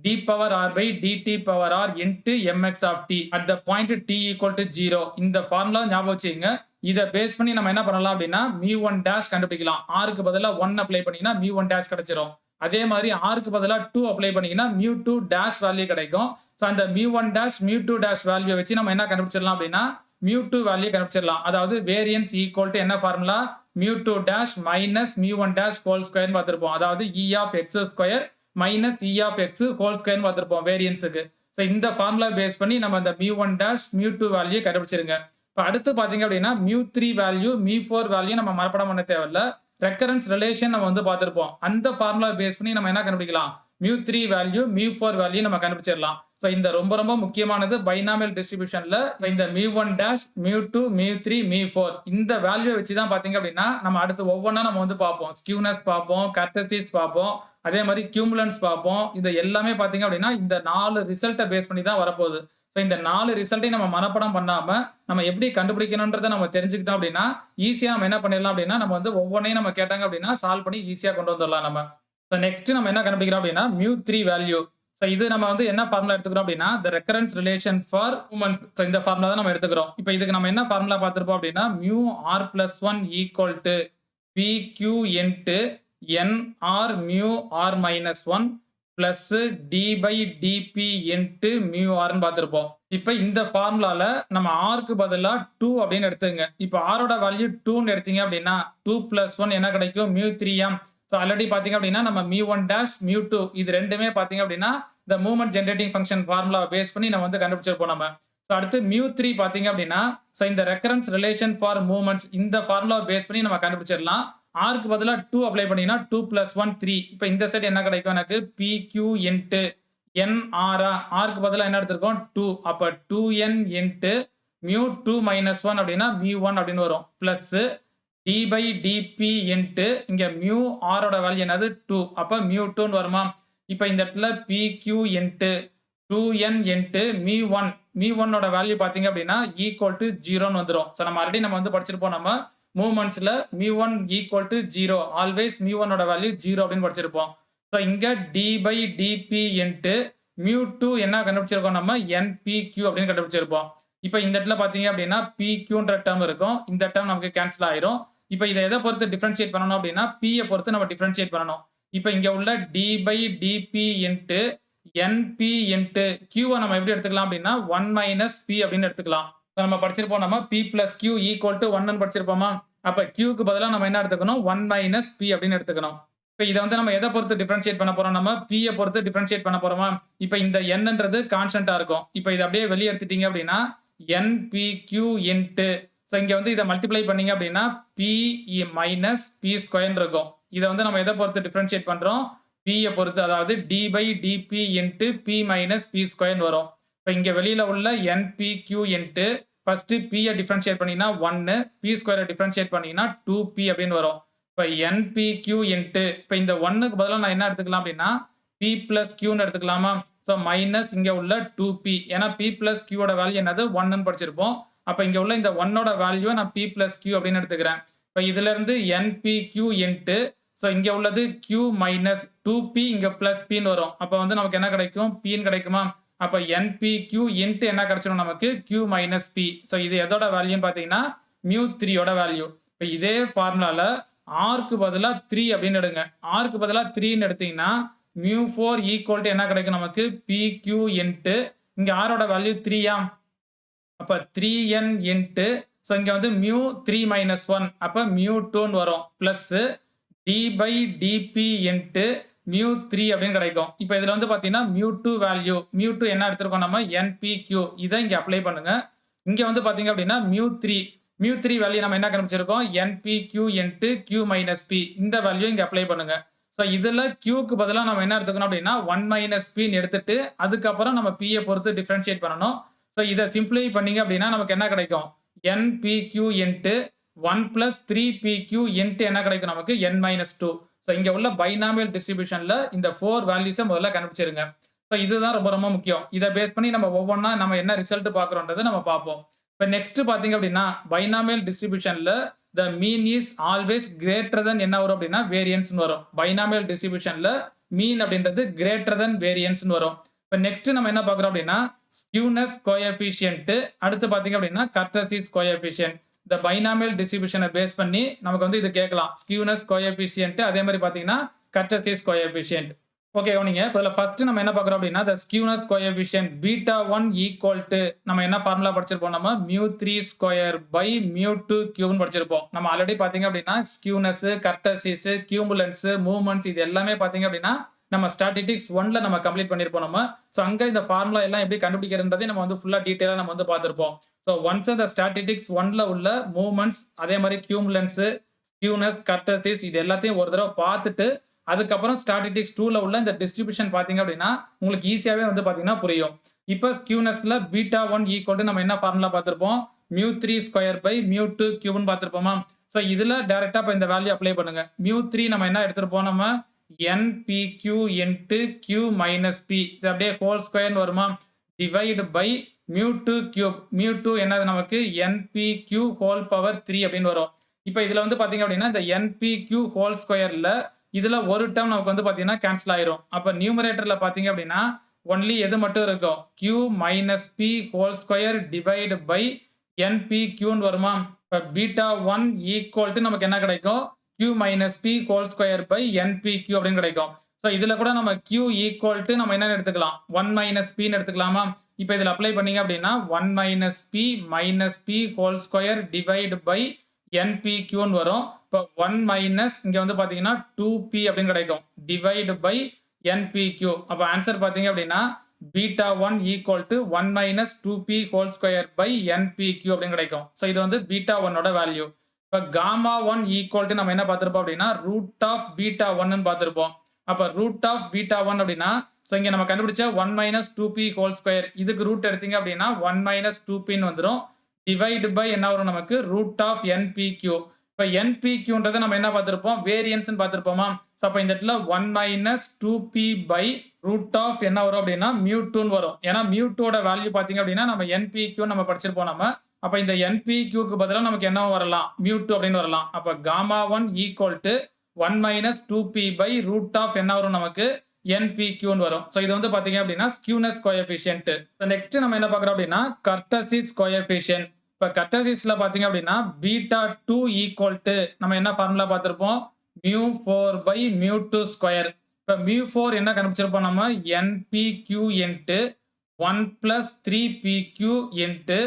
d power r by dt power r into mx of t at the point t equal to 0. இந்த ஃபார்முலாவை ஞாபகம் வச்சுங்க. இதை பேஸ் பண்ணி நம்ம என்ன பண்ணலாம் அப்படின்னா mu1 dash கண்டுபிடிக்கலாம். rக்கு பதிலாக 1 அப்ளை பண்ணீங்கன்னா mu1 dash கிடைச்சிரும். அதே மாதிரி ஆர்க்கு பதிலா 2 அப்ளை பண்ணீங்கன்னா μ2 டேஷ் வேல்யூ கிடைக்கும். ஸோ அந்த μ1 டேஷ் μ2 டேஷ் வேல்யூ வச்சு நம்ம என்ன கண்டுபிடிச்சிடலாம் அப்படின்னா μ2 வேல்யூ கண்டுபிடிச்சிடலாம். அதாவது வேரியன்ஸ் ஈக்குவல் டு என்ன formula μ2 dash minus μ1 dash whole ஸ்கொயர்னு பார்த்திருப்போம். அதாவது E of x square minus E of x whole ஸ்கொயர்னு பார்த்திருப்போம் வேரியன்ஸுக்கு. ஸோ இந்த ஃபார்முலா பேஸ் பண்ணி நம்ம அந்த μ1 டேஷ் μ2 வேல்யூ கண்டுபிடிச்சிருங்க. இப்போ அடுத்து பார்த்தீங்க அப்படின்னா μ3 வேல்யூ μ4 வேல்யூ நம்ம மனப்பாடம் பண்ண தேவையில்ல. ரெக்கரன்ஸ் ரிலேஷன் நம்ம வந்து பார்த்திருப்போம். அந்த ஃபார்முலா பேஸ் பண்ணி நம்ம என்ன கண்டுபிடிக்கலாம் μ3 வேல்யூ μ4 வேல்யூ நம்ம கண்டுபிடிச்சிடலாம். ஸோ இந்த ரொம்ப ரொம்ப முக்கியமானது பைனாமியல் டிஸ்ட்ரிபியூஷன்ல இந்த μ1 டேஷ் μ2 μ3 μ4 இந்த வேல்யூ வச்சு தான் பார்த்தீங்க அப்படின்னா நம்ம அடுத்து ஒவ்வொன்றா நம்ம வந்து பார்ப்போம். ஸ்கியூனஸ் பார்ப்போம், கர்டசிஸ் பார்ப்போம், அதே மாதிரி கியூமுலன்ஸ் பார்ப்போம். இது எல்லாமே பார்த்தீங்க அப்படின்னா இந்த 4 ரிசல்ட்டை பேஸ் பண்ணி தான் வரப்போகுது. ஸோ இந்த 4 ரிசல்ட்டையும் நம்ம மனப்பாடம் பண்ணாம நம்ம எப்படி கண்டுபிடிக்கணுன்றதை நம்ம தெரிஞ்சுக்கிட்டோம் அப்படின்னா ஈஸியா நம்ம என்ன பண்ணிடலாம் அப்படின்னா நம்ம வந்து ஒவ்வொன்றையும் நம்ம கேட்டாங்க அப்படின்னா சால்வ் பண்ணி ஈஸியா கொண்டு வந்துடலாம் நம்ம. ஸோ நெக்ஸ்ட் நம்ம என்ன கண்டுபிடிக்கிறோம் அப்படின்னா μ3 வேல்யூ. ஸோ இது நம்ம வந்து என்ன ஃபார்முலா எடுத்துக்கிறோம் அப்படின்னா the recurrence relation for moments. So இந்த ஃபார்முலா தான் நம்ம எடுத்துக்கிறோம். இப்போ இதுக்கு நம்ம என்ன ஃபார்முலா பார்த்திருப்போம் அப்படின்னா μr+1 equal to PQ into NR μr-1 plus d/dp into μrன்னு பார்த்திருப்போம். இப்போ இந்த ஃபார்முலால நம்ம ஆர்க்கு பதிலா 2 அப்படின்னு எடுத்துங்க. இப்போ ஆரோட வேல்யூ 2ன்னு எடுத்தீங்க அப்படின்னா 2 + 1 என்ன கிடைக்கும் μ3. ஸோ ஆல்ரெடி பார்த்தீங்க அப்படின்னா நம்ம μ1 டேஷ் μ2 இது ரெண்டுமே பார்த்தீங்க அப்படின்னா இந்த மூவ்மெண்ட் ஜெனரேட்டிங் ஃபங்க்ஷன் ஃபார்முலாவை பேஸ் பண்ணி நம்ம வந்து கண்டுபிடிச்சிருப்போம் நம்ம. ஸோ அடுத்து μ3 பார்த்தீங்க அப்படின்னா ஸோ இந்த ரெக்கரன்ஸ் ரிலேஷன் ஃபார் மூவ்மெண்ட்ஸ் இந்த ஃபார்முலாவை பேஸ் பண்ணி நம்ம கண்டுபிடிச்சிடலாம். ஆர்க்கு பதிலாக 2 அப்ளை பண்ணீங்கன்னா 2 + 1 3. இப்போ இந்த செட் என்ன கிடைக்கும் எனக்கு PQ இன்ட்டு NR. ஆர்க்கு பதிலாக என்ன எடுத்திருக்கோம் 2. அப்போ 2n இன்ட்டு μ2 - 1 அப்படின்னா μ1 அப்படின்னு வரும். பிளஸ் d/dp இன்ட்டு இங்கே μr வேல்யூ என்னது 2. அப்போ μ2ன்னு வருமா. இப்போ இந்த இடத்துல PQ into 2n into μ1 value பார்த்தீங்க அப்படின்னா ஈக்குவல் டு 0ன்னு வந்துடும். ஸோ நம்ம ஆல்ரெடி நம்ம வந்து படிச்சிருப்போம் நம்ம மூவ்மெண்ட்ஸ்ல μ1 ஈக்குவல் டு 0 ஆல்வேஸ் μ1 வேல்யூ 0 அப்படின்னு படிச்சிருப்போம். ஸோ இங்க d/dp இன்ட்டு μ2 என்ன கண்டுபிடிச்சிருக்கோம் நம்ம NPQ அப்படின்னு கண்டுபிடிச்சிருப்போம். இப்போ இந்த இடத்துல பார்த்தீங்க அப்படின்னா PQன்ற டேர்ம் இருக்கும். இந்த டேர்ம் நமக்கு கேன்சல் ஆயிரும். இப்போ இதை எதை பொறுத்து டிஃபரன்ஷியேட் பண்ணணும் அப்படின்னா P பொறுத்து நம்ம டிஃபரன்ஷியேட் பண்ணணும். இப்போ இங்க உள்ள d/dp into NP into Q நம்ம எப்படி எடுத்துக்கலாம் அப்படின்னா 1 - P அப்படின்னு எடுத்துக்கலாம். நம்ம படிச்சிருப்போம் நம்ம P + Q ஈக்குவல் டு 1ன்னு படிச்சிருப்போமா. அப்ப Qக்கு பதிலாக நம்ம என்ன எடுத்துக்கணும் 1 - P அப்படின்னு எடுத்துக்கணும். இப்போ இதை வந்து நம்ம எதை பொறுத்து டிஃபரன்ஷியேட் பண்ண போறோம் நம்ம P பொறுத்து டிஃபரன்ஷியேட் பண்ண போறோமா. இப்போ இந்த Nன்றது கான்ஸ்டன்டா இருக்கும். இப்போ இதை அப்படியே வெளியே எடுத்துட்டீங்க அப்படின்னா NPQ இன்ட்டு ஸோ இங்க வந்து இதை மல்டிப்ளை பண்ணீங்க அப்படின்னா P - P² இருக்கும். இதை வந்து நம்ம எதை பொறுத்து டிஃபரன்ஷியேட் பண்றோம் P பொறுத்து, அதாவது d/dp இன்ட்டு P - P² வரும். இப்போ இங்க வெளியில உள்ள NPQ into first P differentiate பண்ணீங்கன்னா 1, P² டிஃபரன்ஷியேட் பண்ணீங்கன்னா 2P அப்படின்னு வரும். இப்போ NPQ இன்ட்டு இப்போ இந்த 1க்கு பதிலாக நான் என்ன எடுத்துக்கலாம் அப்படின்னா P + Qன்னு எடுத்துக்கலாமா. ஸோ மைனஸ் இங்க உள்ள 2P, ஏன்னா P + Qவோட வேல்யூ என்னது 1ன்னு படிச்சிருப்போம். அப்போ இங்க உள்ள இந்த 1ஓட வேல்யூவை நான் P + Q அப்படின்னு எடுத்துக்கிறேன். இப்போ இதுல இருந்து NPQ இன்ட்டு ஸோ இங்க உள்ளது Q - 2P இங்க பிளஸ் Pன்னு வரும். அப்போ வந்து நமக்கு என்ன கிடைக்கும் Pன்னு கிடைக்குமா. அப்போ NPQ இன்ட்டு என்ன கிடைச்சிடும் நமக்கு Q - P. ஸோ இது எதோட வேல்யூன்னு பார்த்தீங்கன்னா μ3யோட வேல்யூ. இப்போ இதே ஃபார்முலால ஆர்க்கு பதிலாக 3 அப்படின்னு எடுங்க. ஆர்க்கு பதிலாக 3ன்னு எடுத்தீங்கன்னா μ4 ஈக்குவல் டு என்ன கிடைக்கும் நமக்கு PQ இன்ட்டு இங்க ஆரோட வேல்யூ 3யா. அப்போ 3n இன்ட்டு ஸோ இங்க வந்து μ3 - 1 அப்போ μ2ன்னு வரும். பிளஸ் d/dp இன்ட்டு μ3 அப்படின்னு கிடைக்கும். இப்போ இதுல வந்து பாத்தீங்கன்னா μ2 வேல்யூ என்ன எடுத்திருக்கோம் நம்ம NPQ. இதை இங்க அப்ளை பண்ணுங்க. இங்க வந்து பாத்தீங்க அப்படின்னா μ3 வேல்யூ நம்ம என்ன கண்டுபிடிச்சிருக்கோம் NPQ இன்ட்டு Q - P. இந்த வேல்யூ இங்க அப்ளை பண்ணுங்க. ஸோ இதுல Qக்கு பதிலாக நம்ம என்ன எடுத்துக்கணும் அப்படின்னா 1 - Pன்னு எடுத்துட்டு அதுக்கப்புறம் நம்ம P பொறுத்து டிஃபரன்ஷியேட் பண்ணணும். ஸோ இதை சிம்பிளை பண்ணீங்க அப்படின்னா நமக்கு என்ன கிடைக்கும் NPQ இன்ட்டு 1 + 3PQ இன்ட்டு என்ன கிடைக்கும் நமக்கு N - 2. ஸோ இங்க உள்ள பைனாமியல் டிஸ்ட்ரிபியூஷன்ல இந்த 4 வேல்யூஸை முதல்ல கண்டுபிடிச்சிருங்க. ஸோ இதுதான் ரொம்ப ரொம்ப முக்கியம். இதை பேஸ் பண்ணி நம்ம ஒவ்வொன்றா நம்ம என்ன ரிசல்ட் பார்க்குறோன்றதை நம்ம பார்ப்போம். இப்போ நெக்ஸ்ட் பார்த்தீங்க அப்படின்னா பைனாமியல் டிஸ்ட்ரிபியூஷன்ல the mean is always greater than என்ன வரும் அப்படின்னா வேரியன்ஸ்னு வரும். பைனாமியல் டிஸ்ட்ரிபியூஷன்ல மீன் அப்படின்றது கிரேட்டர் தென் வேரியன்ஸ்னு வரும். இப்போ நெக்ஸ்ட் நம்ம என்ன பார்க்குறோம் அப்படின்னா ஸ்கியூனஸ் கோஎஃபிஷியன்ட், அடுத்து பார்த்தீங்க அப்படின்னா கர்டசிஸ் கோஎஃபிஷியன்ட். இந்த பைனாமியல் டிஸ்ட்ரிபியூஷனை பேஸ் பண்ணி நமக்கு வந்து இது கேட்கலாம். ஸ்கியூனஸ் கோஎஃபிஷியன்ட் அதே மாதிரி பார்த்தீங்கன்னா கர்டசிஸ் கோஎஃபிஷியன்ட். ஓகே கவனிங்க. இப்ப இதுல ஃபர்ஸ்ட் நம்ம என்ன பார்க்குறோம் அப்படின்னா, தி ஸ்க்யூனஸ் கோஎஃபிஷியன்ட் β1 ஈக்குவல் டூ நம்ம என்ன ஃபார்முலா படிச்சிருப்போம் நம்ம μ3² பை μ2 கியூப்னு படிச்சிருப்போம். நம்ம ஆல்ரெடி பார்த்தீங்க அப்படின்னா, ஸ்க்யூனஸ், கர்டசிஸ், கியூமுலன்ஸ், மூவ்மெண்ட்ஸ் இது எல்லாமே பார்த்தீங்க அப்படின்னா, நம்ம ஸ்டாட்டிஸ்டிக்ஸ் 1ல நம்ம கம்ப்ளீட் பண்ணியிருப்போம் நம்ம. ஸோ அங்க இந்த ஃபார்முலா எல்லாம் எப்படி கண்டுபிடிக்கிறதுன்றதை நம்ம வந்து ஃபுல்லா டீடைலா நம்ம வந்து பார்த்திருப்போம். ஸோ ஒன்ஸ் அந்த ஸ்டாட்டிஸ்டிக்ஸ் 1ல உள்ள மூவ்மெண்ட்ஸ் அதே மாதிரி கியூமுலன்ஸ், ஸ்க்யூனஸ், கர்டசிஸ் இது எல்லாத்தையும் ஒரு தடவை பார்த்துட்டு அதுக்கப்புறம் ஸ்டாட்டிஸ்டிக்ஸ் 2ல உள்ள இந்த டிஸ்ட்ரிபியூஷன் பார்த்தீங்க அப்படின்னா, உங்களுக்கு ஈஸியாவே வந்து பார்த்தீங்கன்னா புரியும். இப்ப ஸ்க்யூனஸ்ல β1 ஈக்குவல் டூ நம்ம என்ன ஃபார்முலா பார்த்திருப்போம்? μ3² பை μ2 கியூப்னு பார்த்திருப்போமா? ஸோ இதுல டைரக்ட்டா இப்ப இந்த வேல்யூ அப்ளை பண்ணுங்க. μ3 நம்ம என்ன எடுத்திருப்போம் நம்ம NPQ into Q minus P அப்படியே ஹோல் ஸ்கொயர்னு வருமா? Divide by μ2 cube. μ2 என்னது நமக்கு NPQ ஹோல் பவர் 3 அப்படின்னு வரும். இப்ப இதுல வந்து பாத்தீங்க அப்படின்னா இந்த NPQ ஹோல் ஸ்கொயர்ல இதுல ஒரு டேர்ம் நமக்கு வந்து பாத்தீங்கன்னா கேன்சல் ஆயிரும். அப்ப நியூமரேட்டர்ல பாத்தீங்க அப்படின்னா ஒன்லி எது மட்டும் இருக்கும்? Q minus P whole square divide by NPQன்னு வருமா? இப்ப β1 ஈக்குவல் டு நமக்கு என்ன கிடைக்கும்? Q minus P whole square by NPQ அப்படின்னு கிடைக்கும். ஸோ இதுல கூட நம்ம Q ஈக்குவல் டு நம்ம என்ன எடுத்துக்கலாம்? 1 மைனஸ் Pன்னு எடுத்துக்கலாமா? இப்போ இதுல அப்ளை பண்ணீங்க அப்படின்னா 1 minus P whole square divide by NPQன்னு வரும். இப்போ 1 மைனஸ் இங்க வந்து பாத்தீங்கன்னா 2P அப்படின்னு கிடைக்கும். Divide by NPQ. அப்ப ஆன்சர் பாத்தீங்க அப்படின்னா β1 equal to 1 minus 2P whole square by NPQ அப்படின்னு கிடைக்கும். ஸோ இது வந்து β1 ஓட வேல்யூ. இப்ப Γ1 ஈக்குவல் டு நம்ம என்ன பார்த்திருப்போம் அப்படின்னா ரூட் ஆஃப் β1 பார்த்திருப்போம். அப்ப ரூட் ஆஃப் β1 அப்படின்னா சோ இங்க நம்ம கண்டுபிடிச்ச 1 மைனஸ் 2P ஹோல் ஸ்கொயர் இதுக்கு ரூட் எடுத்தீங்க அப்படின்னா 1 மைனஸ் 2Pன்னு வந்துரும். டிவைட் பை என்ன வரும் நமக்கு? Root of NPQ. இப்ப NPQன்றதை நம்ம என்ன பார்த்திருப்போம்? வேரியன்ஸ்னு பார்த்திருப்போமா? சோ அப்ப இந்த இடத்துல 1 minus 2P by root of என்ன வரும் அப்படின்னா μ2ன்னு வரும். ஏன்னா μ2 ஓட வேல்யூ பாத்தீங்க அப்படின்னா நம்ம NPQ நம்ம படிச்சிருப்போம் நம்ம. அப்ப இந்த NPQக்கு பதிலா நமக்கு என்ன வரலாம்? μ2 அப்படின்னு வரலாம். அப்ப Γ1 equal to 1 minus 2P by root of என்ன வரும் நமக்கு? NPQன்னு வரும். சோ இது வந்து பாத்தீங்க அப்படின்னா ஸ்க்யூனஸ் கோஎஃபிஷியன்ட். நெக்ஸ்ட் நம்ம என்ன பார்க்கறோம் அப்படின்னா கர்டசிஸ் கோஎஃபிஷியன்ட். இப்ப கர்டசிஸ்ல பாத்தீங்க அப்படின்னா β2 ஈக்குவல் டு நம்ம என்ன ஃபார்முலா பார்த்திருப்போம்? μ4 பை μ2 ஸ்கொயர். இப்ப μ4 என்ன கண்டுபிடிச்சிருப்போம் நம்ம? NPQ into 1 plus 3PQ into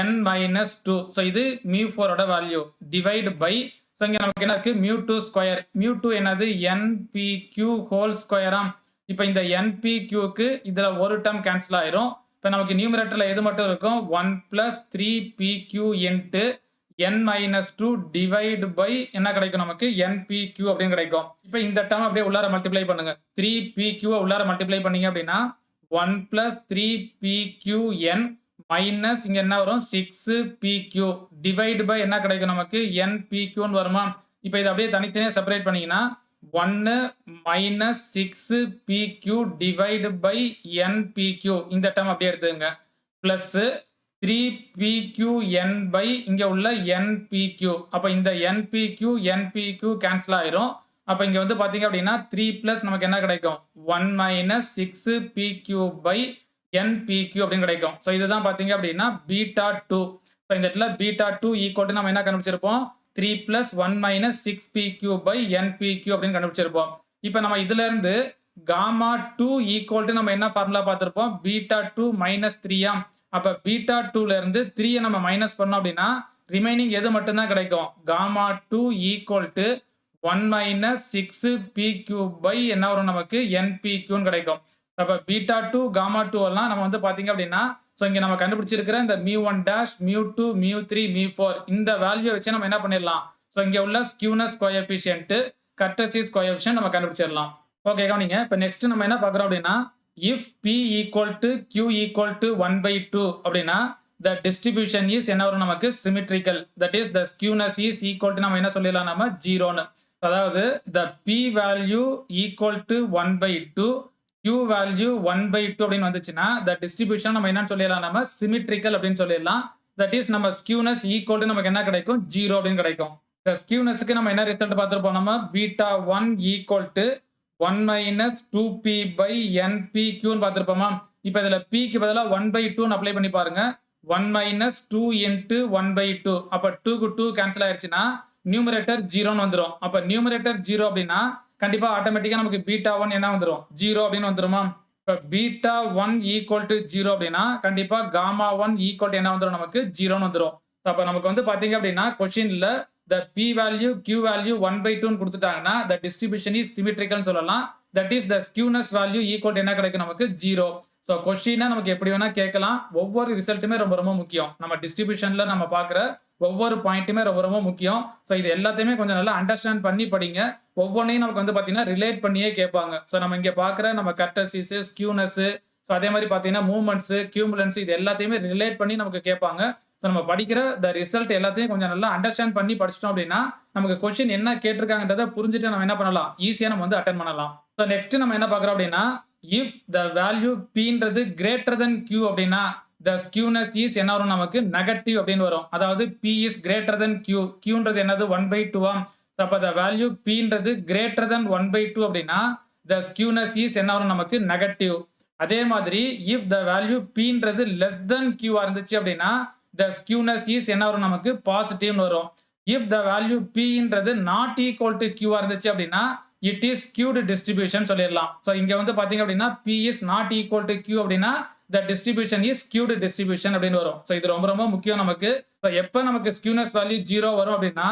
n minus 2. So இது μ4 ஓட வேல்யூ டிவைட் பை ஸோ இங்க நமக்கு என்ன இருக்கு? μ2 ஸ்கொயர். μ2 என்னது? NPQ ஹோல் ஸ்கொயராம். இப்போ இந்த NPQக்கு இதுல ஒரு டேர்ம் கேன்சல் ஆயிரும். இப்போ நமக்கு நியூமரேட்டர்ல எது மட்டும் இருக்கும்? 1 plus 3PQ into n minus 2 divide by என்ன கிடைக்கும் நமக்கு? NPQ அப்படின்னு கிடைக்கும். இப்போ இந்த டேர்ம் அப்படியே உள்ளார மல்டிப்ளை பண்ணுங்க. 3PQ உள்ளார மல்டிப்ளை பண்ணீங்க அப்படின்னா 1 பிளஸ் 3PQN மைனஸ் இங்க என்ன வரும்? 6PQ டிவைட் பை என்ன கிடைக்கும் நமக்கு? NPQன்னு வருமா? இப்போ இதை அப்படியே தனித்தனியா செப்பரேட் பண்ணீங்கன்னா 1 minus 6PQ divide by NPQ இந்த டேர்ம் அப்படியே எடுத்துங்க. பிளஸ் 3PQN பை இங்க உள்ள NPQ. அப்ப இந்த NPQ கேன்சல் ஆயிரும். அப்ப இங்க வந்து பாத்தீங்க அப்படின்னா 3 பிளஸ் நமக்கு என்ன கிடைக்கும்? 1 மைனஸ் 6PQ பை NPQ அப்படின்னு கிடைக்கும். ஸோ இதுதான் பாத்தீங்க அப்படின்னா β2. இப்போ இந்த இடத்துல β2 ஈக்குவல் டு நம்ம என்ன கண்டுபிடிச்சிருப்போம்? 3 plus 1 minus 6PQ by NPQ அப்படின்னு கண்டுபிடிச்சிருப்போம். இப்போ நம்ம இதுல இருந்து Γ2 ஈக்குவல் டு நம்ம என்ன ஃபார்முலா பார்த்திருப்போம்? β2 மைனஸ் 3 அப்ப β2ல இருந்து 3 நம்ம மைனஸ் பண்ணோம் அப்படின்னா ரிமைனிங் எது மட்டும் தான் கிடைக்கும்? Γ2 equal to 1 minus 6PQ by என்ன வரும் நமக்கு? NPQன்னு கிடைக்கும். அப்ப β2 Γ2 எல்லாம் நம்ம வந்து பாத்தீங்க அப்படின்னா சோ இங்க நம்ம கண்டுபிடிச்சிருக்கிற இந்த μ1 டாஷ் μ2 μ3 μ4 இந்த வேல்யூ வச்சு நம்ம என்ன பண்ணிடலாம்? சோ இங்க உள்ள ஸ்க்யூனஸ் கோஎஃபிஷியன்ட் கர்டசிஸ் கோஎஃபிஷியன்ட் நம்ம கண்டுபிடிச்சிடலாம். ஓகே கவனிங்க. இப்போ நெக்ஸ்ட் நம்ம என்ன பார்க்கறோம் அப்படின்னா if P equal to Q equal to 1 by 2 அப்படின்னா the distribution is என்ன வரும் நமக்கு? symmetrical. That is the skewness is equal to நம்ம என்ன சொல்லிடலாம் நம்ம? 0ன்னு. அதாவது the P value equal to 1 by 2 Q value 1 by 2 அப்படின்னு வந்துச்சுன்னா the distribution நம்ம என்னன்னு சொல்லிடலாம் நம்ம? symmetrical அப்படின்னு சொல்லிடலாம். That is நம்ம skewness equal to நமக்கு என்ன கிடைக்கும்? 0 அப்படின்னு கிடைக்கும். The skewnessக்கு நம்ம என்ன ரிசல்ட் பார்த்திருப்போம் நம்ம? β1 equal to 1 minus 2P by NPQன்னு பார்த்திருப்போமா? இப்போ இதுல Pக்கு பதிலா 1 by 2ன்னு அப்ளை பண்ணி பாருங்க. 1 minus 2 into 1 by 2 அப்ப 2க்கு 2 கேன்சல் ஆயிருச்சுன்னா நியூமரேட்டர் 0ன்னு வந்துரும். அப்ப நியூமரேட்டர் 0 அப்படின்னா கண்டிப்பா ஆட்டோமேட்டிக்கா நமக்கு பீட்டா 1 என்ன வந்துரும்? 0 அப்படின்னு வந்துருமா? இப்ப பீட்டா 1 ஈக்குவல் டூ 0 அப்படின்னா, கண்டிப்பா காமா 1 ஈக்குவல் டூ என்ன வந்துரும் நமக்கு? 0ன்னு வந்துரும். அப்ப நமக்கு வந்து பார்த்தீங்க அப்படின்னா, கொஸ்டின்ல the P value, Q value 1/2ன்னு குடுத்துட்டாங்கன்னா, த டிஸ்ட்ரிபியூஷன் இஸ் சிம்மெட்ரிக்கல்ன்னு சொல்லலாம். That is the skewness value equal to என்ன கிடைக்கும் நமக்கு? 0. ஸோ கொஸ்டின நமக்கு எப்படி வேணா கேட்கலாம். ஒவ்வொரு ரிசல்ட்டுமே ரொம்ப ரொம்ப முக்கியம். நம்ம டிஸ்ட்ரிபியூஷன்ல நம்ம பார்க்குற ஒவ்வொரு பாயிண்ட்டுமே ரொம்ப ரொம்ப முக்கியம். ஸோ இது எல்லாத்தையுமே கொஞ்சம் நல்லா அண்டர்ஸ்டாண்ட் பண்ணி படிங்க. ஒவ்வொன்னையும் நமக்கு வந்து பார்த்தீங்கன்னா, ரிலேட் பண்ணியே கேட்பாங்க. ஸோ நம்ம இங்க பார்க்குற நம்ம கர்டசிஸ், ஸ்க்யூனஸ், ஸோ அதே மாரி பார்த்தீங்கன்னா, மூவ்மெண்ட்ஸ், கியூமுலன்ஸ் இது எல்லாத்தையுமே ரிலேட் பண்ணி நமக்கு கேட்பாங்க. ஸோ நம்ம படிக்கிற ரிசல்ட் எல்லாத்தையும் கொஞ்சம் நல்லா அண்டர்ஸ்டாண்ட் பண்ணி படிச்சிட்டோம் அப்படின்னா, நமக்கு கொஸ்டின் என்ன கேட்டிருக்காங்கன்றத புரிஞ்சுட்டு நம்ம என்ன பண்ணலாம்? ஈஸியா நம்ம வந்து அட்டெண்ட் பண்ணலாம். ஸோ நெக்ஸ்ட் நம்ம என்ன பார்க்குறோம் அப்படின்னா, இஃப் த வேல்யூ Pன்றது கிரேட்டர் தென் Q அப்படின்னா, த ஸ்க்யூனஸ் இஸ் என்ன வரும் நமக்கு? நெகட்டிவ் அப்படின்னு வரும். அதாவது P is greater than Q. Qன்றது என்னது? 1/2 ஆம். அப்ப த வேல்யூ Pன்றது கிரேட்டர் தென் 1/2 அப்படின்னா, த ஸ்க்யூனஸ் இஸ் என்ன வரும் நமக்கு? நெகட்டிவ். அதே மாதிரி இஃப் த வேல்யூ Pன்றது லெஸ் தென் Q இருந்துச்சு அப்படின்னா, த ஸ்க்யூனஸ் இஸ் என்ன வரும் நமக்கு? பாசிட்டிவ்னு வரும். இஃப் த வேல்யூ Pன்றது நாட் ஈக்குவல் டூ Q இருந்துச்சு அப்படின்னா, இட் இஸ் ஸ்க்யூட் டிஸ்ட்ரிபியூஷன் சொல்லிடலாம். ஸோ இங்க வந்து பாத்தீங்க அப்படின்னா, P is not equal to Q அப்படின்னா, the distribution is skewed distribution அப்படின்னு வரும். ஸோ இது ரொம்ப ரொம்ப முக்கியம் நமக்கு. ஸோ எப்ப நமக்கு ஸ்க்யூனஸ் வேல்யூ 0 வரும் அப்படின்னா,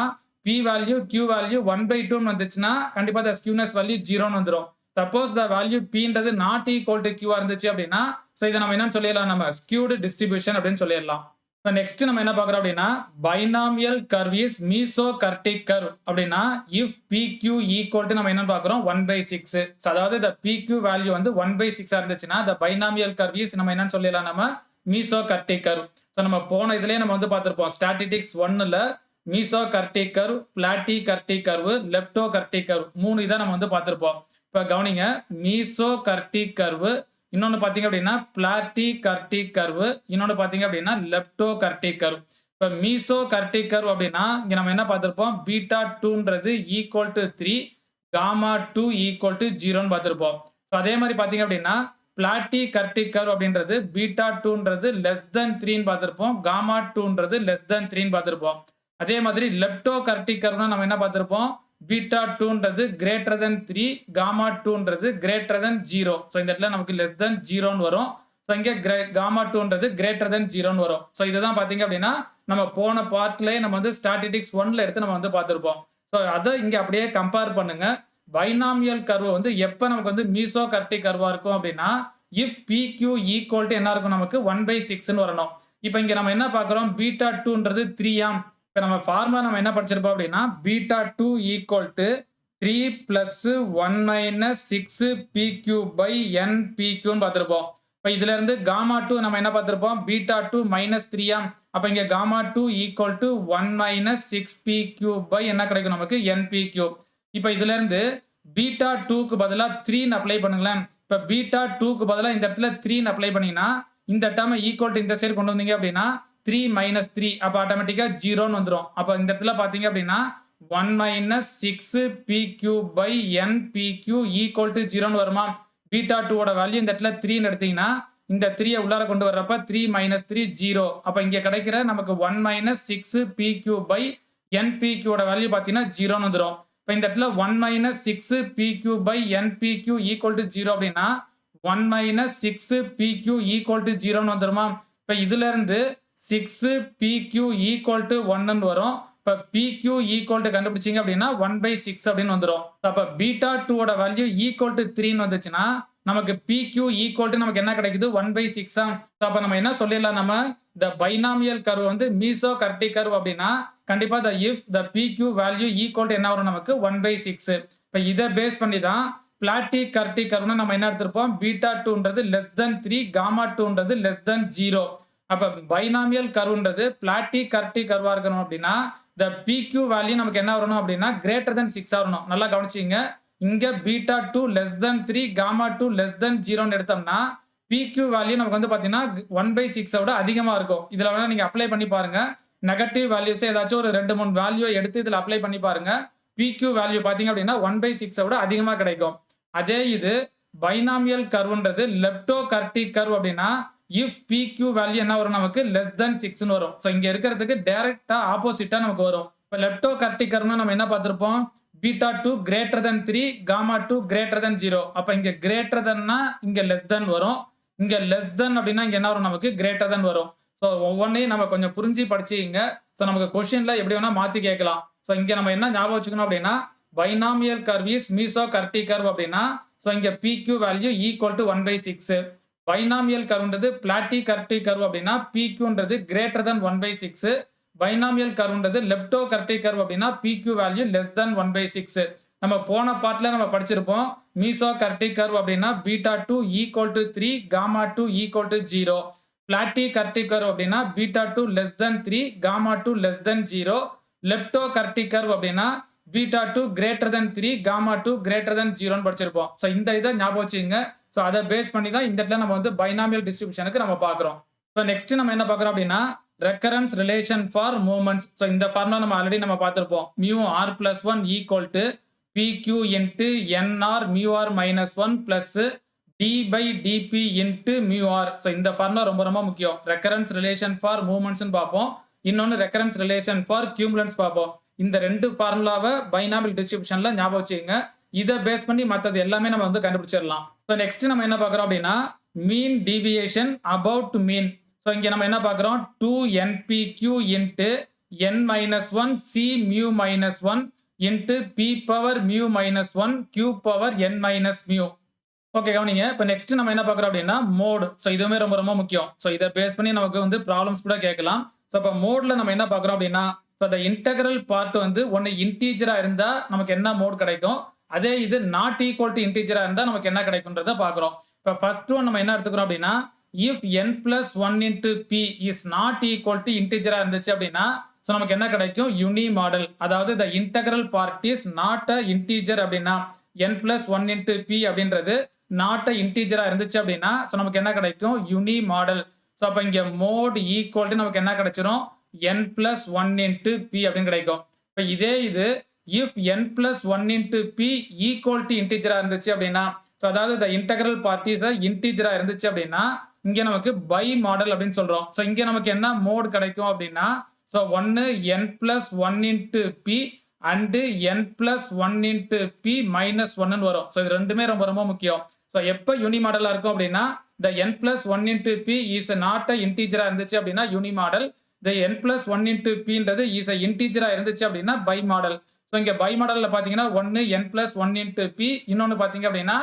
P வேல்யூ, Q வேல்யூ 1/2ன்னு வந்துச்சுன்னா, கண்டிப்பா த ஸ்க்யூனஸ் வேல்யூ 0ன்னு வந்துரும். சப்போஸ் த வேல்யூ Pன்றது நாட் ஈக்குவல் டூ Q இருந்துச்சு அப்படின்னா, ஸோ இத நம்ம என்னன்னு சொல்லிடலாம்? நம்ம ஸ்க்யூட் டிஸ்ட்ரிபியூஷன் அப்படின்னு சொல்லிடலாம். நெக்ஸ்ட் நம்ம என்ன பார்க்குறோம் அப்படின்னா, பைனாமியல் கர்வ் இஸ் மீசோகர்டிக் கர்வ் அப்படின்னா, இஃப் PQ ஈக்குவல் டூ நம்ம என்ன பார்க்குறோம்? 1/6. ஸோ அதாவது த PQ வேல்யூ வந்து 1/6 இருந்துச்சுன்னா, த பைனாமியல் கர்வ் இஸ் நம்ம என்னன்னு சொல்லிடலாம்? நம்ம மீசோகர்டிக் கர்வ். ஸோ நம்ம போன இதுலயே நம்ம வந்து பார்த்திருப்போம். ஸ்டாட்டிஸ்டிக்ஸ் 1ல மீசோகர்டிக் கர்வ், பிளாட்டிகர்டிக் கர்வ், லெப்டோகர்டிக் கர்வ் 3 இத நம்ம வந்து பார்த்திருப்போம். இப்ப கவனிங்க. மீசோகர்டிக் கர்வ், இன்னொன்னு பார்த்தீங்க அப்படின்னா, பிளாட்டிகர்டிக் கர்வ், இன்னொன்னு பார்த்தீங்க அப்படின்னா, லெப்டோகர்டிக் கர்வ். இப்ப மீசோகர்டிக் கர்வ் அப்படின்னா, இங்க நம்ம என்ன பார்த்திருப்போம்? பீட்டா 2ன்றது equal to 3, gamma 2 equal to 0ன்னு பார்த்திருப்போம். ஸோ அதே மாரி பார்த்தீங்க அப்படின்னா, பிளாட்டிகர்டிக் கர்வ் அப்படின்றது பீட்டா 2ன்றது லெஸ் தென் 3ன்னு பார்த்திருப்போம். காமா 2ன்றது லெஸ் தென் 3ன்னு பார்த்திருப்போம். அதே மாதிரி லெப்டோகர்டிக் கர்வ்னா நம்ம என்ன பார்த்திருப்போம்? பீட்டா 2ன்றது கிரேட்டர் தென் 3, காமா 2ன்றது கிரேட்டர் தென் 0. ஸோ இந்த இடத்துல நமக்கு லெஸ் தென் 0ன்னு வரும். ஸோ இங்க காமா 2ன்றது கிரேட்டர் தென் 0ன்னு வரும். ஸோ இதுதான் பார்த்தீங்க அப்படின்னா, நம்ம போன பார்ட்லயே நம்ம வந்து ஸ்டாட்டிஸ்டிக்ஸ் 1ல எடுத்து நம்ம வந்து பார்த்திருப்போம். ஸோ அத இங்க அப்படியே கம்பேர் பண்ணுங்க. பைனாமியல் கர்வ் வந்து எப்ப நமக்கு வந்து மீசோகர்டிக் கர்வா இருக்கும் அப்படின்னா, இஃப் PQ ஈக்குவல் டூ என்ன இருக்கும் நமக்கு? 1/6ன்னு வரணும். இப்ப இங்க நம்ம என்ன பார்க்கிறோம்? பீட்டா 2ன்றது 3 ஆம். இப்ப நம்ம ஃபார்முலா நம்ம என்ன படிச்சிருப்போம் அப்படின்னா, beta 2 equal to 3 plus 1 minus 6 PQ by NPQன்னு பார்த்திருப்போம். இப்ப இதுல இருந்து காமா 2 நம்ம என்ன பார்த்திருப்போம்? பீட்டா 2 மைனஸ் 3 ஆம். அப்ப இங்க gamma 2 equal to 1 minus 6 PQ by என்ன கிடைக்கும் நமக்கு? NPQ. இப்ப இதுல இருந்து பீட்டா 2க்கு பதிலா 3ன்னு அப்ளை பண்ணுங்களேன். இப்ப பீட்டா 2க்கு பதிலா இந்த இடத்துல 3ன்னு அப்ளை பண்ணீங்கன்னா, இந்த டெர்ம ஈக்குவல் டூ இந்த சைடு கொண்டு வந்தீங்க அப்படின்னா, 3 மைனஸ் 3 அப்ப ஆட்டோமேட்டிக்கா 0ன்னு வந்துரும். அப்ப இந்த இடத்துல பார்த்தீங்க அப்படின்னா, 1 minus 6 PQ by NPQ equal to 0ன்னு வருமா? பீட்டா 2 ஓட வேல்யூ இந்த இடத்துல 3ன்னு எடுத்தீங்கன்னா, இந்த 3ய உள்ளார கொண்டு வர்றப்ப 3 மைனஸ் 3 0. அப்ப இங்க கிடைக்கிற நமக்கு 1 மைனஸ் 6 PQ பை NPQ ஓட வேல்யூ பார்த்தீங்கன்னா 0ன்னு வந்துரும். இப்ப இந்த இடத்துல 1 minus 6 PQ by NPQ equal to 0 அப்படின்னா, 1 மைனஸ் 6 PQ ஈக்குவல் டூ 0ன்னு வந்துருமா? இப்ப இதுல இருந்து 6 PQ ஈக்குவல் டூ 1ன்னு வரும். இப்ப PQ ஈக்குவல் டூ கண்டுபிடிச்சீங்க அப்படின்னா 1/6 அப்படின்னு வந்துரும். அப்ப பீட்டா 2 ஓட வேல்யூ ஈக்குவல் டூ 3ன்னு வந்துச்சுன்னா, நமக்கு PQ ஈக்குவல் டூ நமக்கு என்ன கிடைக்குது? 1/6 ஆம். அப்ப நம்ம என்ன சொல்லிடலாம்? நம்ம த பைனாமியல் கர்வ் வந்து மீசோகர்டிக் கர்வ் அப்படின்னா, கண்டிப்பா if the PQ value equal to என்ன வரும் நமக்கு? 1/6. இப்ப இத பேஸ் பண்ணி தான் பிளாட்டிகர்டிக் கர்வ்னா நம்ம என்ன எடுத்திருப்போம்? பீட்டா 2ன்றது லெஸ் தென் 3, காமா 2ன்றது லெஸ் தென் 0. அப்ப பைனாமியல் கர்வ்ன்றது பிளாட்டிகர்டிக் கர்வா இருக்கணும் அப்படின்னா, த PQ வேல்யூ நமக்கு என்ன வரணும் அப்படின்னா, கிரேட்டர் தென் 6 வரணும். நல்லா கவனிச்சீங்க. இங்க beta 2 less than 3, gamma 2 less than 0ன்னு எடுத்தோம்னா, PQ வேல்யூ நமக்கு வந்து பார்த்தீங்கன்னா 1/6 விட அதிகமா இருக்கும். இதுல வேணா நீங்க அப்ளை பண்ணி பாருங்க. நெகட்டிவ் வேல்யூஸ் ஏதாச்சும் ஒரு 2, 3 வேல்யூ எடுத்து இதுல அப்ளை பண்ணி பாருங்க. PQ வேல்யூ பார்த்தீங்க அப்படின்னா 1/6 விட அதிகமா கிடைக்கும். அதே இது பைனாமியல் கர்வ்ன்றது லெப்டோகர்டிக் கர்வ் அப்படின்னா, இஃப் PQ வேல்யூ என்ன வரும் நமக்கு? லெஸ் தென் 6ன்னு வரும். சோ இங்க இருக்கிறதுக்கு டைரக்ட்டா ஆப்போசிட்டா நமக்கு வரும். இப்ப லெப்டோகர்டிக் கர்வ்னா நம்ம என்ன பார்த்திருப்போம்? Beta 2 greater than 3, gamma 2 greater than 0. அப்ப இங்க கிரேட்டர் தென்னா இங்க லெஸ் தென் வரும். இங்க லெஸ் தென் அப்படின்னா இங்க என்ன வரும் நமக்கு கிரேட்டர் தென் வரும். ஸோ ஒவ்வொன்னையும் நம்ம கொஞ்சம் புரிஞ்சு படிச்சுங்க. ஸோ நமக்கு கொஸ்டின்ல எப்படி வேணா மாத்தி கேட்கலாம். ஸோ இங்க நம்ம என்ன ஞாபகம் வச்சுக்கணும் அப்படின்னா binomial curve is mesokurtic curve அப்படின்னா ஸோ இங்க PQ value equal to 1/6. Binomial கர்வ்ன்றது பிளாட்டிகார்டிக் கர்வ் அப்படின்னா PQன்றது கிரேட்டர் தென் 1/6. பைனாமியல் கர்வ்ன்றது லெப்டோகார்டிக் கர்வ் அப்படின்னா PQ வேல்யூ லெஸ் தென் 1/6. நம்ம போன பார்ட்ல நம்ம படிச்சிருப்போம் மீசோகார்டிக் கர்வ் அப்படின்னா beta 2 equal to 3, gamma 2 equal to 0. Platykurtic curve அப்படின்னா beta 2 less than 3, gamma 2 less than 0. Leptokurtic curve அப்படின்னா beta 2 greater than 3, gamma 2 greater than 0ன்னு படிச்சிருப்போம். ஸோ இந்த இதை ஞாபகம் வச்சுங்க. ஸோ அதை பேஸ் பண்ணி தான் இந்த இடத்துல நம்ம வந்து பைனாமியல் டிஸ்ட்ரிபியூஷனுக்கு நம்ம பார்க்குறோம். ஸோ நெக்ஸ்ட் நம்ம என்ன பார்க்குறோம் அப்படின்னா recurrence relation for moments. So இந்த ஃபார்முலா நம்ம ஆல்ரெடி நம்ம பார்த்துருப்போம். Mu R plus 1 equal to PQ into NR mu R minus 1 plus D by DP into mu R. So இந்த ஃபார்முலா ரொம்ப ரொம்ப முக்கியம். ரெக்கரன்ஸ் ரிலேஷன் ஃபார் மூமெண்ட்ஸ்னு பார்ப்போம். இன்னொன்று ரெக்கரன்ஸ் ரிலேஷன் ஃபார் கியூமுலன்ஸ் பார்ப்போம். இந்த ரெண்டு ஃபார்முலாவை பைனாமியல் டிஸ்ட்ரிபியூஷன்ல ஞாபகம் வச்சுக்கோங்க. இதை பேஸ் பண்ணி மற்றது எல்லாமே நம்ம வந்து கண்டுபிடிச்சிடலாம். ஸோ நெக்ஸ்ட் நம்ம என்ன பார்க்குறோம் அப்படின்னா மீன் டீவியேஷன் அபவுட் மீன். ஸோ இங்கே நம்ம என்ன பார்க்குறோம் 2NPQ into N-1 C mu minus 1 into P power mu minus 1 Q power N minus mu. Okay கவனிங்க. இப்போ நெக்ஸ்ட் நம்ம என்ன பார்க்குறோம் அப்படின்னா மோட். ஸோ இதுவுமே ரொம்ப ரொம்ப முக்கியம். ஸோ இதை பேஸ் பண்ணி நமக்கு வந்து ப்ராப்ளம்ஸ் கூட கேட்கலாம். ஸோ இப்போ மோட்ல நம்ம என்ன பார்க்குறோம் அப்படின்னா ஸோ அந்த இன்டெகிரல் பார்ட் வந்து ஒன்று இன்டீஜரா இருந்தால் நமக்கு என்ன மோட் கிடைக்கும், அதே இது நாட் ஈக்குவல் டு இன்டீஜரா இருந்தால் நமக்கு என்ன கிடைக்கும்ன்றத பார்க்குறோம். இப்போ ஃபர்ஸ்ட் ஒன் நம்ம என்ன எடுத்துக்கிறோம் அப்படின்னா if n+1 into P is not equal to இன்டீஜரா இருந்துச்சு அப்படின்னா ஸோ நமக்கு என்ன கிடைக்கும் யூனி மாடல். அதாவது the integral part is not a integer அப்படின்னா n+1 இன்ட்டு P அப்படின்றது நாட் அ இன்டீஜரா இருந்துச்சு அப்படின்னா ஸோ நமக்கு என்ன கிடைக்கும் யூனி மாடல். ஸோ அப்போ இங்கே மோட் ஈக்குவல் டு நமக்கு என்ன கிடைச்சிரும் n+1 இன்ட்டு P அப்படின்னு கிடைக்கும். இப்போ இதே இது if n+1 into P equal to இன்டீஜரா இருந்துச்சு அப்படின்னா ஸோ அதாவது த இன்டெகிரல் பார்ட்டிஸ் இன்டீஜரா இருந்துச்சு அப்படின்னா இங்கே நமக்கு பை மாடல் அப்படின்னு சொல்றோம். ஸோ இங்கே நமக்கு என்ன மோட் கிடைக்கும் அப்படின்னா ஸோ ஒன்று n+1 into P and n+1 into P minus 1ன்னு வரும். ஸோ இது ரெண்டுமே ரொம்ப ரொம்ப முக்கியம். ஸோ எப்போ யூனி மாடலாக இருக்கும் அப்படின்னா the n+1 into P is not a இன்டீஜரா இருந்துச்சு அப்படின்னா unimodal. the n+1 into Pன்றது இஸ் அ இன்டீஜரா இருந்துச்சு அப்படின்னா பை மாடல். ஸோ இங்கே பை மாடலில் பார்த்தீங்கன்னா ஒன்று n+1 இன்ட்டு P, இன்னொன்று பார்த்தீங்க அப்படின்னா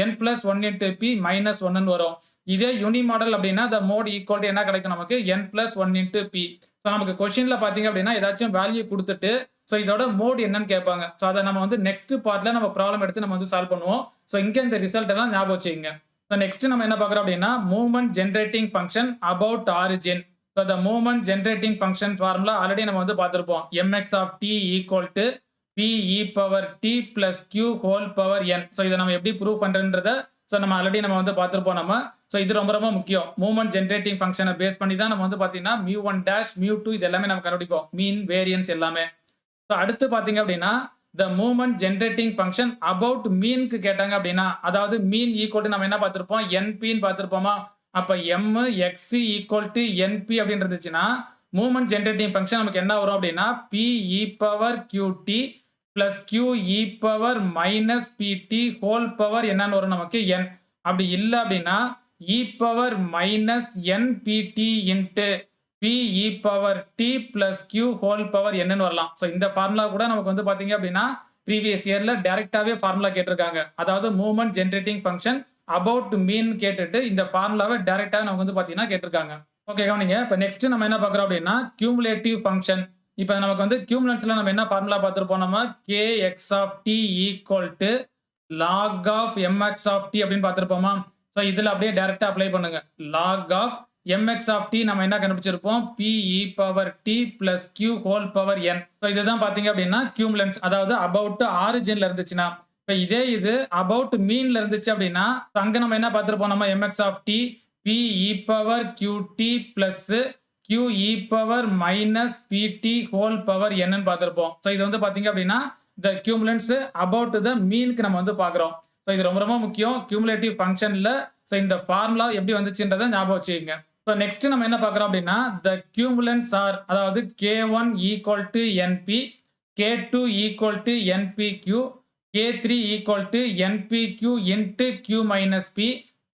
n+1 இன்ட்டு P மைனஸ் 1ன்னு வரும். இதே யூனி மாடல் அப்படின்னா த மோட் ஈக்குவல் டு என்ன கிடைக்கும் நமக்கு n+1 இன்ட்டு P. ஸோ நமக்கு கொஸ்டின்ல பார்த்தீங்க அப்படின்னா ஏதாச்சும் வேல்யூ கொடுத்துட்டு ஸோ இதோட மோட் என்னன்னு கேட்பாங்க. ஸோ அதை நம்ம வந்து நெக்ஸ்ட் பார்ட்ல நம்ம ப்ராப்ளம் எடுத்து நம்ம வந்து சால்வ் பண்ணுவோம். ஸோ இங்கே இந்த ரிசல்ட் எல்லாம் ஞாபகம் வச்சுக்கோங்க. ஸோ நெக்ஸ்ட் நம்ம என்ன பார்க்குறோம் அப்படின்னா movement generating function about origin. So the movement generating function formula already நம்ம வந்து பார்த்துருப்போம். mx of t equal to p e power t plus q whole power n. So இதை நம்ம எப்படி ப்ரூவ் பண்ணுறன்றத ஸோ நம்ம ஆல்ரெடி நம்ம வந்து பார்த்துருப்போம் நம்ம. ஸோ இது ரொம்ப ரொம்ப முக்கியம். மூவ்மெண்ட் ஜென்ரேட்டிங் ஃபங்க்ஷனை பேஸ் பண்ணி தான் நம்ம வந்து பார்த்தீங்கன்னா μ1 μ2 இது எல்லாமே நம்ம கண்டுபிடிப்போம். மீன் வேரியன்ஸ் எல்லாமே. ஸோ அடுத்து பார்த்தீங்க அப்படின்னா the movement generating function about மீனுக்கு கேட்டாங்க அப்படின்னா அதாவது மீன் ஈக்குவல் டு நம்ம என்ன பார்த்துருப்போம் என்பின்னு பார்த்துருப்போமா. அப்போ m x equal to np அப்படின்னு இருந்துச்சுன்னா மூவ்மெண்ட் ஜென்ரேட்டிங் ஃபங்க்ஷன் நமக்கு என்ன வரும் அப்படின்னா p e power qt plus q e power minus pt whole power என்னன்னு வரும் நமக்கு n. அப்படி இல்லை அப்படின்னா e power minus npt into p e power t plus q whole power என்னன்னு வரலாம். ஸோ இந்த ஃபார்முலா கூட நமக்கு வந்து பார்த்தீங்க அப்படின்னா ப்ரீவியஸ் இயர்ல டைரக்டாவே ஃபார்முலா கேட்டிருக்காங்க. அதாவது மூவ்மெண்ட் ஜென்ரேட்டிங் ஃபங்க்ஷன் அபவுட் மீன் கேட்டுட்டு இந்த ஃபார்முலாவை டைரக்டாக நமக்கு வந்து பார்த்தீங்கன்னா கேட்டிருக்காங்க. ஓகே கவனிங்க. இப்போ நெக்ஸ்ட் நம்ம என்ன பார்க்குறோம் அப்படின்னா கியூமுலேட்டிவ் ஃபங்க்ஷன். இப்போ நமக்கு வந்து கியூமுலன்ஸ்ல நம்ம என்ன ஃபார்முலா பார்த்துருப்போம் நம்ம kx of t equal to log of mx of t அப்படின்னு பார்த்துருப்போமா. ஸோ இதில் அப்படியே டைரக்டாக அப்ளை பண்ணுங்க. log of mx of t நம்ம என்ன கண்டுபிடிச்சிருப்போம் p e power t plus q whole power n. So இதுதான் பார்த்தீங்க அப்படின்னா கியூமுலன்ஸ், அதாவது அபவுட் ஆரிஜின்ல இருந்துச்சுன்னா. இப்போ இதே இது அபவுட் மீன்ல இருந்துச்சு அப்படின்னா அங்க நம்ம என்ன பார்த்துருப்போம் நம்ம mx of t p e power qt plus q e power minus pt whole power என்னன்னு பார்த்துருப்போம். ஸோ இது வந்து பார்த்தீங்க அப்படின்னா த கியூமுலன்ஸ் அபவுட் த மீனுக்கு நம்ம வந்து பார்க்குறோம். ஸோ இது ரொம்ப ரொம்ப முக்கியம் கியூமுலேட்டிவ் ஃபங்க்ஷன்ல. ஸோ இந்த ஃபார்முலா எப்படி வந்துச்சுன்றதை ஞாபகம் வச்சுக்கோங்க. ஸோ நெக்ஸ்ட் நம்ம என்ன பார்க்குறோம் அப்படின்னா த கியூமுலன்ஸ் ஆர் அதாவது k1 equal to np K2 equal to NPQ, K3 equal to NPQ into Q minus P,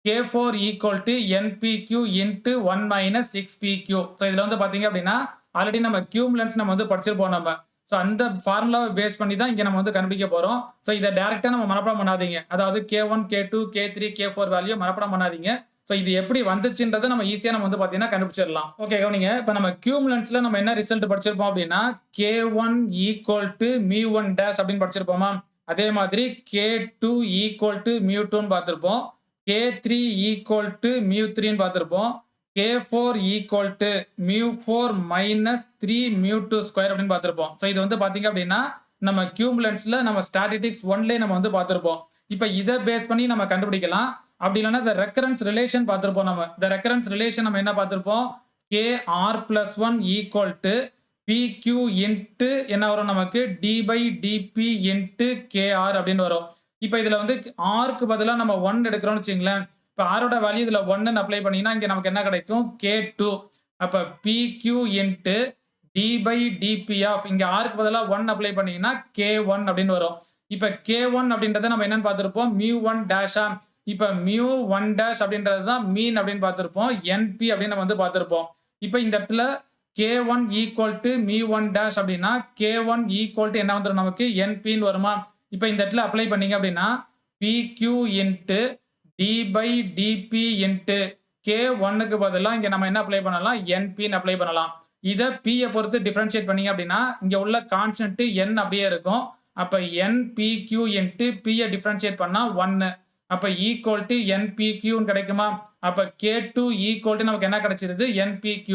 K4 equal to NPQ into 1 minus 6PQ. So இதில் வந்து பார்த்தீங்க அப்படின்னா ஆல்ரெடி நம்ம கியூமுலன்ஸ் நம்ம வந்து படிச்சிருப்போம் நம்ம. ஸோ அந்த ஃபார்முலாவை பேஸ் பண்ணி தான் இங்கே நம்ம வந்து கண்டுபிடிக்க போகிறோம். ஸோ இதை டேரெக்டாக நம்ம மனப்பாடம் பண்ணாதீங்க. அதாவது K1, K2, K3, K4 value மனப்பாடம் பண்ணாதீங்க. ஸோ இது எப்படி வந்துச்சுன்றதை நம்ம ஈஸியாக நம்ம வந்து பார்த்தீங்கன்னா கண்டுபிடிச்சிடலாம். ஓகே கவனிங்க. இப்போ நம்ம கியூமுலன்ஸில் நம்ம என்ன ரிசல்ட் படிச்சிருப்போம் அப்படின்னா K1 ஈக்குவல் டு μ1 டேஷ் அப்படின்னு படிச்சிருப்போமா. அதே மாதிரி K2 ஈக்குவல் டு μ2ன்னு பார்த்துருப்போம். K3 ஈக்குவல் டு μ3ன்னு பார்த்துருப்போம். K4 equal to μ4 minus 3 μ2 square அப்படின்னு பார்த்துருப்போம். ஸோ இது வந்து பார்த்தீங்க அப்படின்னா நம்ம கியூமுலன்ஸில் நம்ம ஸ்டாட்டிஸ்டிக்ஸ் 1லேயே நம்ம வந்து பார்த்துருப்போம். இப்போ இதை பேஸ் பண்ணி நம்ம கண்டுபிடிக்கலாம். அப்படி இல்லைன்னா இந்த ரெக்கரன்ஸ் ரிலேஷன் பார்த்துருப்போம் நம்ம. இந்த ரெக்கரன்ஸ் ரிலேஷன் நம்ம என்ன பார்த்துருப்போம், KR+1 equal to PQ into என்ன வரும் நமக்கு D/dP இன்ட்டு KR அப்படின்னு வரும். இப்போ இதில் வந்து ஆருக்கு பதிலாக நம்ம 1 எடுக்கிறோம்னு வச்சுங்களேன். இப்போ ஆரோட வேல்யூ இதில் 1 அப்ளை பண்ணிங்கன்னா இங்கே நமக்கு என்ன கிடைக்கும், K2. அப்போ PQ இன்ட்டு D/dP ஆஃப் இங்கே ஆருக்கு பதிலாக 1 அப்ளை பண்ணிங்கன்னா K1 அப்படின்னு வரும். இப்போ K1 அப்படின்றத நம்ம என்னன்னு பார்த்துருப்போம், μ1 டேஷா. இப்போ μ1 டேஷ் அப்படின்றது தான் மீன் அப்படின்னு பார்த்துருப்போம். NP அப்படின்னு நம்ம வந்து பார்த்துருப்போம். இப்போ இந்த இடத்துல K1 ஈக்குவல் டு μ1 டேஷ் அப்படின்னா K1 ஈக்குவல் டு என்ன வந்துடும் நமக்கு NPன்னு வருமா. இப்போ இந்த இடத்துல அப்ளை பண்ணீங்க அப்படின்னா PQ இன்ட்டு D/dP இன்ட்டு K1க்கு பதிலாக இங்கே நம்ம என்ன அப்ளை பண்ணலாம், NPன்னு அப்ளை பண்ணலாம். இதை Pயை பொறுத்து டிஃபரன்ஷியேட் பண்ணீங்க அப்படின்னா இங்கே உள்ள கான்ஸ்டன்ட் N அப்படியே இருக்கும். அப்போ NPQ இன்ட்டு Pயை டிஃபரன்ஷியேட் பண்ணால் 1. அப்போ ஈக்குவல் டு NPQன்னு கிடைக்குமா. அப்போ K2 ஈக்குவல் டு நமக்கு என்ன கிடைச்சிருது, NPQ.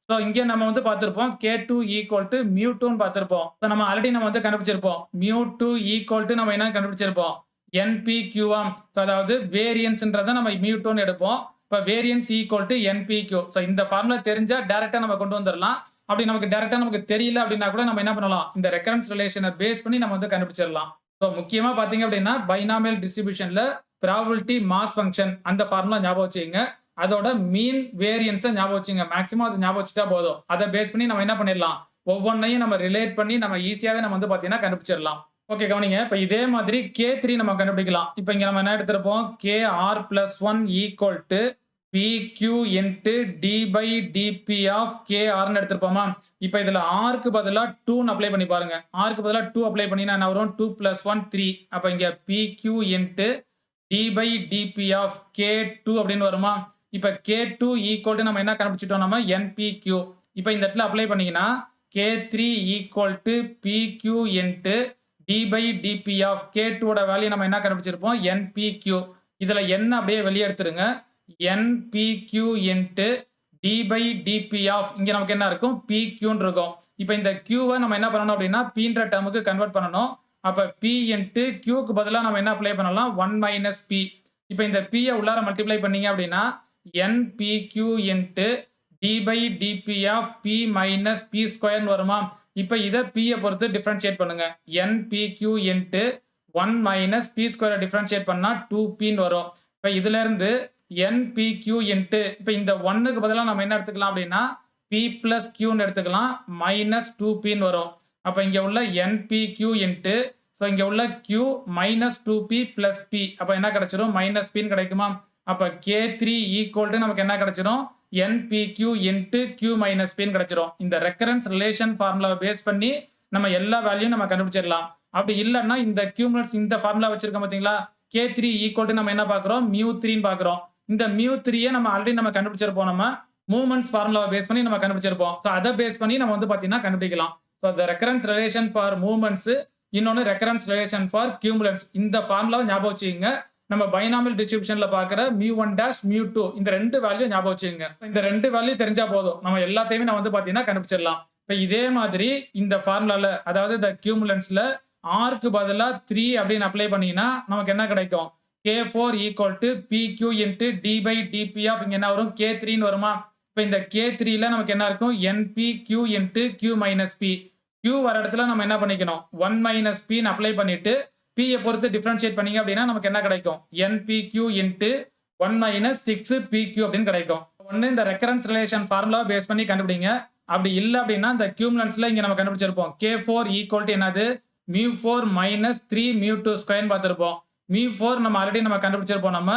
ஸோ இங்கே நம்ம வந்து பார்த்துருப்போம் K2 ஈக்குவல் டு μ2ன்னு பார்த்துருப்போம். ஸோ நம்ம ஆல்ரெடி நம்ம வந்து கண்டுபிடிச்சிருப்போம் μ2 ஈக்குவல் டு நம்ம என்ன கண்டுபிடிச்சிருப்போம், NPQவாம். ஸோ அதாவது வேரியன்ஸ்ன்றதை நம்ம μ2ன்னு எடுப்போம். இப்போ variance equal to NPQ. So இந்த ஃபார்முலா தெரிஞ்சால் டேரெக்டாக நம்ம கொண்டு வந்துடலாம். அப்படி நமக்கு டேரெக்டாக நமக்கு தெரியல அப்படின்னா கூட நம்ம என்ன பண்ணலாம், இந்த ரெக்கரன்ஸ் ரிலேஷனை பேஸ் பண்ணி நம்ம வந்து கண்டுபிடிச்சிடலாம். ஸோ முக்கியமாக பார்த்தீங்க அப்படின்னா பைனாமியல் டிஸ்ட்ரிபியூஷனில் ப்ராபபிலிட்டி மாஸ் ஃபங்க்ஷன் அந்த ஃபார்முலா ஞாபகம் வச்சுக்கோங்க. அதோட மீன் வேரியன்ஸை ஞாபகம் வச்சுங்க. மேக்ஸிமம் அது ஞாபகம் வச்சுட்டா போதும். அதை பேஸ் பண்ணி நம்ம என்ன பண்ணிடலாம், ஒவ்வொன்றையும் நம்ம ரிலேட் பண்ணி நம்ம ஈஸியாகவே நம்ம வந்து பார்த்தீங்கன்னா கண்டுபிடிச்சிடலாம். ஓகே கவனிங்க. இப்போ இதே மாதிரி K3 நம்ம கண்டுபிடிக்கலாம். இப்போ இங்கே நம்ம என்ன எடுத்திருப்போம், KR+1 equal to PQ into D/dP of KRன்னு எடுத்திருப்போமா. இப்போ இதில் ஆருக்கு பதிலாக 2ன்னு அப்ளை பண்ணி பாருங்க. ஆருக்கு பதிலாக 2 அப்ளை பண்ணினா என்ன வரும், 2 + 1 3. அப்போ இங்கே PQ into D/dP of K2 அப்படின்னு வருமா. இப்போ K2 ஈக்குவல் டு நம்ம என்ன கண்டுபிடிச்சிட்டோம், நம்ம NPQ. இப்போ இந்த இடத்துல அப்ளை பண்ணீங்கன்னா K3 equal to PQ into D/dP of K2ஓட வேல்யூ நம்ம என்ன கண்டுபிடிச்சிருப்போம், NPQ. இதில் என்ன அப்படியே வெளியே எடுத்துருங்க, NPQ இன்ட்டு D/dP ஆஃப் இங்கே நமக்கு என்ன இருக்கும், PQன்னு இருக்கும். இப்போ இந்த Qவை நம்ம என்ன பண்ணணும் அப்படின்னா Pன்ற டேர்முக்கு கன்வெர்ட் பண்ணணும். அப்போ P இன்ட்டு Qக்கு பதிலாக நம்ம என்ன அப்ளை பண்ணலாம், 1 மைனஸ் P. இப்போ இந்த Pயை உள்ளார மல்டிப்ளை பண்ணீங்க அப்படின்னா NPQ into D/dP of P minus P ஸ்கொயர்னு வருமா. இப்போ இதை Pயை பொறுத்து டிஃபரன்ஷியேட் பண்ணுங்க. NPQ இன்ட்டு 1 மைனஸ் P ஸ்கொயரை டிஃபரன்ஷியேட் பண்ணால் 2Pன்னு வரும். இப்போ இதுல இருந்து NPQ இன்ட்டு இப்போ இந்த 1க்கு பதிலாக நம்ம என்ன எடுத்துக்கலாம் அப்படின்னா P + Qன்னு எடுத்துக்கலாம், மைனஸ் 2Pன்னு வரும். அப்போ இங்கே உள்ள NPQ இன்ட்டு ஸோ இங்கே உள்ள Q மைனஸ் 2P + P. அப்போ என்ன கிடைச்சிரும், மைனஸ் Pன்னு கிடைக்குமா. அப்போ K3 ஈக்குவல் டு நமக்கு என்ன கிடைச்சிரும், NPQ இன்ட்டு Q மைனஸ் Pன்னு கிடைச்சிரும். இந்த ரெக்கரன்ஸ் ரிலேஷன் ஃபார்முலாவை பேஸ் பண்ணி நம்ம எல்லா வேல்யூயும் நம்ம கண்டுபிடிச்சிடலாம். அப்படி இல்லைன்னா இந்த கியூமுலன்ஸ் இந்த ஃபார்முலா வச்சிருக்கோம் பார்த்தீங்களா, K3 ஈக்குவல் டு நம்ம என்ன பார்க்குறோம், μ3ன்னு பார்க்குறோம். இந்த μ3யை நம்ம ஆல்ரெடி நம்ம கண்டுபிடிச்சிருப்போம். நம்ம மூமெண்ட்ஸ் ஃபார்முலாவை பேஸ் பண்ணி நம்ம கண்டுபிடிச்சிருப்போம். ஸோ அதை பேஸ் பண்ணி நம்ம வந்து பார்த்தீங்கன்னா கண்டுபிடிக்கலாம். So the recurrence relation for moments, இன்னொன்று ரெக்கரன்ஸ் ரிலேஷன் ஃபார் கியூமுலன்ஸ். இந்த ஃபார்முலாவை ஞாபகம் வச்சுக்கோங்க. நம்ம பைனாமியல் டிஸ்ட்ரிபியூஷன்ல பார்க்குற μ1 டேஷ் μ2 இந்த 2 வேல்யூ ஞாபகம் வச்சுக்கோங்க. இந்த 2 வேல்யூ தெரிஞ்சா போதும், நம்ம எல்லாத்தையுமே நம்ம வந்து பார்த்தீங்கன்னா கண்டுபிடிச்சிடலாம். இப்போ இதே மாதிரி இந்த ஃபார்முலாவில் அதாவது இந்த கியூமுலன்ஸ்ல ஆருக்கு பதிலாக 3 அப்படின்னு அப்ளை பண்ணீங்கன்னா நமக்கு என்ன கிடைக்கும், K4 equal to PQ into D/dP of இங்கே என்ன வரும், K3ன்னு வருமா. இப்போ இந்த K3ல நமக்கு என்ன இருக்கும், NPQ into Q minus P. Q வர இடத்துல நம்ம என்ன பண்ணிக்கணும், 1 மைனஸ் Pன்னு அப்ளை பண்ணிட்டு Pயை பொறுத்து டிஃபரன்ஷியேட் பண்ணீங்க அப்படின்னா நமக்கு என்ன கிடைக்கும், NPQ இன்ட்டு 1 மைனஸ் 6PQ அப்படின்னு கிடைக்கும். ஒன்று இந்த ரெக்கரன்ஸ் ரிலேஷன் ஃபார்முலா பேஸ் பண்ணி கண்டுபிடிங்க. அப்படி இல்ல அப்படின்னா இந்த கியூமுலன்ஸ்ல இங்க நம்ம கண்டுபிடிச்சிருப்போம். K4 ஈக்குவல் டு என்னது? μ4 மைனஸ் 3 μ2 ஸ்கொயர்னு பார்த்திருப்போம். μ4 நம்ம ஆல்ரெடி நம்ம கண்டுபிடிச்சிருப்போம் நம்ம.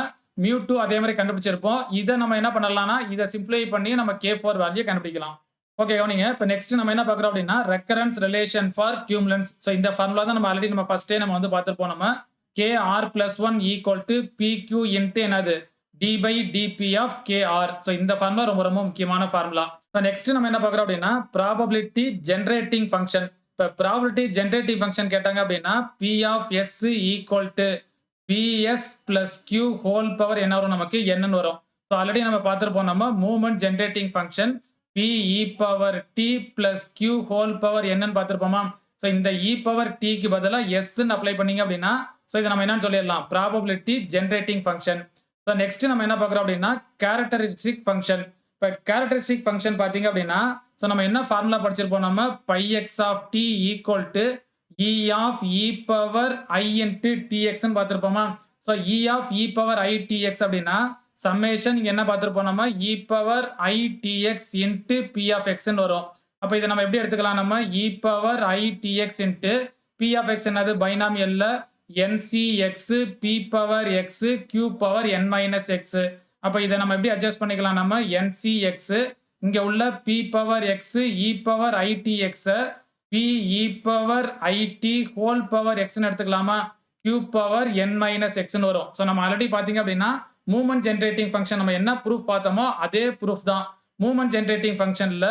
μ2 அதே மாதிரி கண்டுபிடிச்சிருப்போம். இத நம்ம என்ன பண்ணலாம்னா, இத சிம்ப்ளிஃபை பண்ணி நம்ம K4 வேல்யூ கண்டுபிடிக்கலாம். ஓகே கவனிங்க. இப்ப நெக்ஸ்ட் நம்ம என்ன பார்க்கிறோம் அப்படின்னா, ரெக்கரன்ஸ் ரிலேஷன் ஃபார் கியூமுலன்ஸ். சோ இந்த ஃபார்முலா தான் நம்ம ஆல்ரெடி நம்ம ஃபர்ஸ்டே நம்ம வந்து பார்த்திருப்போம் நம்ம. Kr+1 equal to PQ into என்னது? D by dP of Kr. So இந்த ஃபார்முலா ரொம்ப ரொம்ப முக்கியமான ஃபார்முலா. இப்ப நெக்ஸ்ட் நம்ம என்ன பார்க்கிறோம் அப்படின்னா, ப்ராபபிலிட்டி ஜெனரேட்டிங் ஃபங்ஷன். இப்ப ப்ராபபிலிட்டி ஜெனரேட்டிங் ஃபங்ஷன் கேட்டாங்க அப்படின்னா, P of S equal to PS plus Q whole power என்ன வரும் நமக்கு? N ன்னு வரும். சோ ஆல்ரெடி நம்ம பார்த்திருப்போம் நம்ம movement generating function P e power T plus Q whole power N ன்னு பார்த்திருப்போமா? சோ இந்த e பவர் T க்கு பதிலா S ன்னு அப்ளை பண்ணீங்க அப்படின்னா, சோ இத நம்ம என்னன்னு சொல்லிடலாம்? Probability generating function. So next நம்ம என்ன பார்க்கிறோம் அப்படின்னா, கேரக்டரிஸ்டிக் ஃபங்ஷன். இப்ப கேரக்டரிஸ்டிக் ஃபங்ஷன் பாத்தீங்க அப்படின்னா, சோ நம்ம என்ன ஃபார்முலா படிச்சிருப்போம் நம்ம? pi x of t equal to e of e power I into tx ன்னு பார்த்திருப்போமா? So e of e power I tx அப்படின்னா சம்மேஷன் இங்க என்ன பார்த்திருப்போம் நம்ம? e power I tx into p of x ன்னு வரும். அப்ப இத நம்ம எப்படி எடுத்துக்கலாம் நம்ம? e power I tx into p of x என்னது? பைனாமியல்ல NCX p power x q power n minus x. அப்ப இத நம்ம எப்படி அட்ஜஸ்ட் பண்ணிக்கலாம் நம்ம? NCX இங்க உள்ள p power x e power I tx p e power I t whole power x ன்னு எடுத்துக்கலாமா? q power n minus x ன்னு வரும். சோ நம்ம ஆல்ரெடி பாத்தீங்க அப்படின்னா மூவ்மெண்ட் ஜெனரேட்டிங் ஃபங்ஷன் நம்ம என்ன ப்ரூஃப் பார்த்தோமோ அதே ப்ரூஃப் தான். மூவ்மெண்ட் ஜெனரேட்டிங் ஃபங்ஷன்ல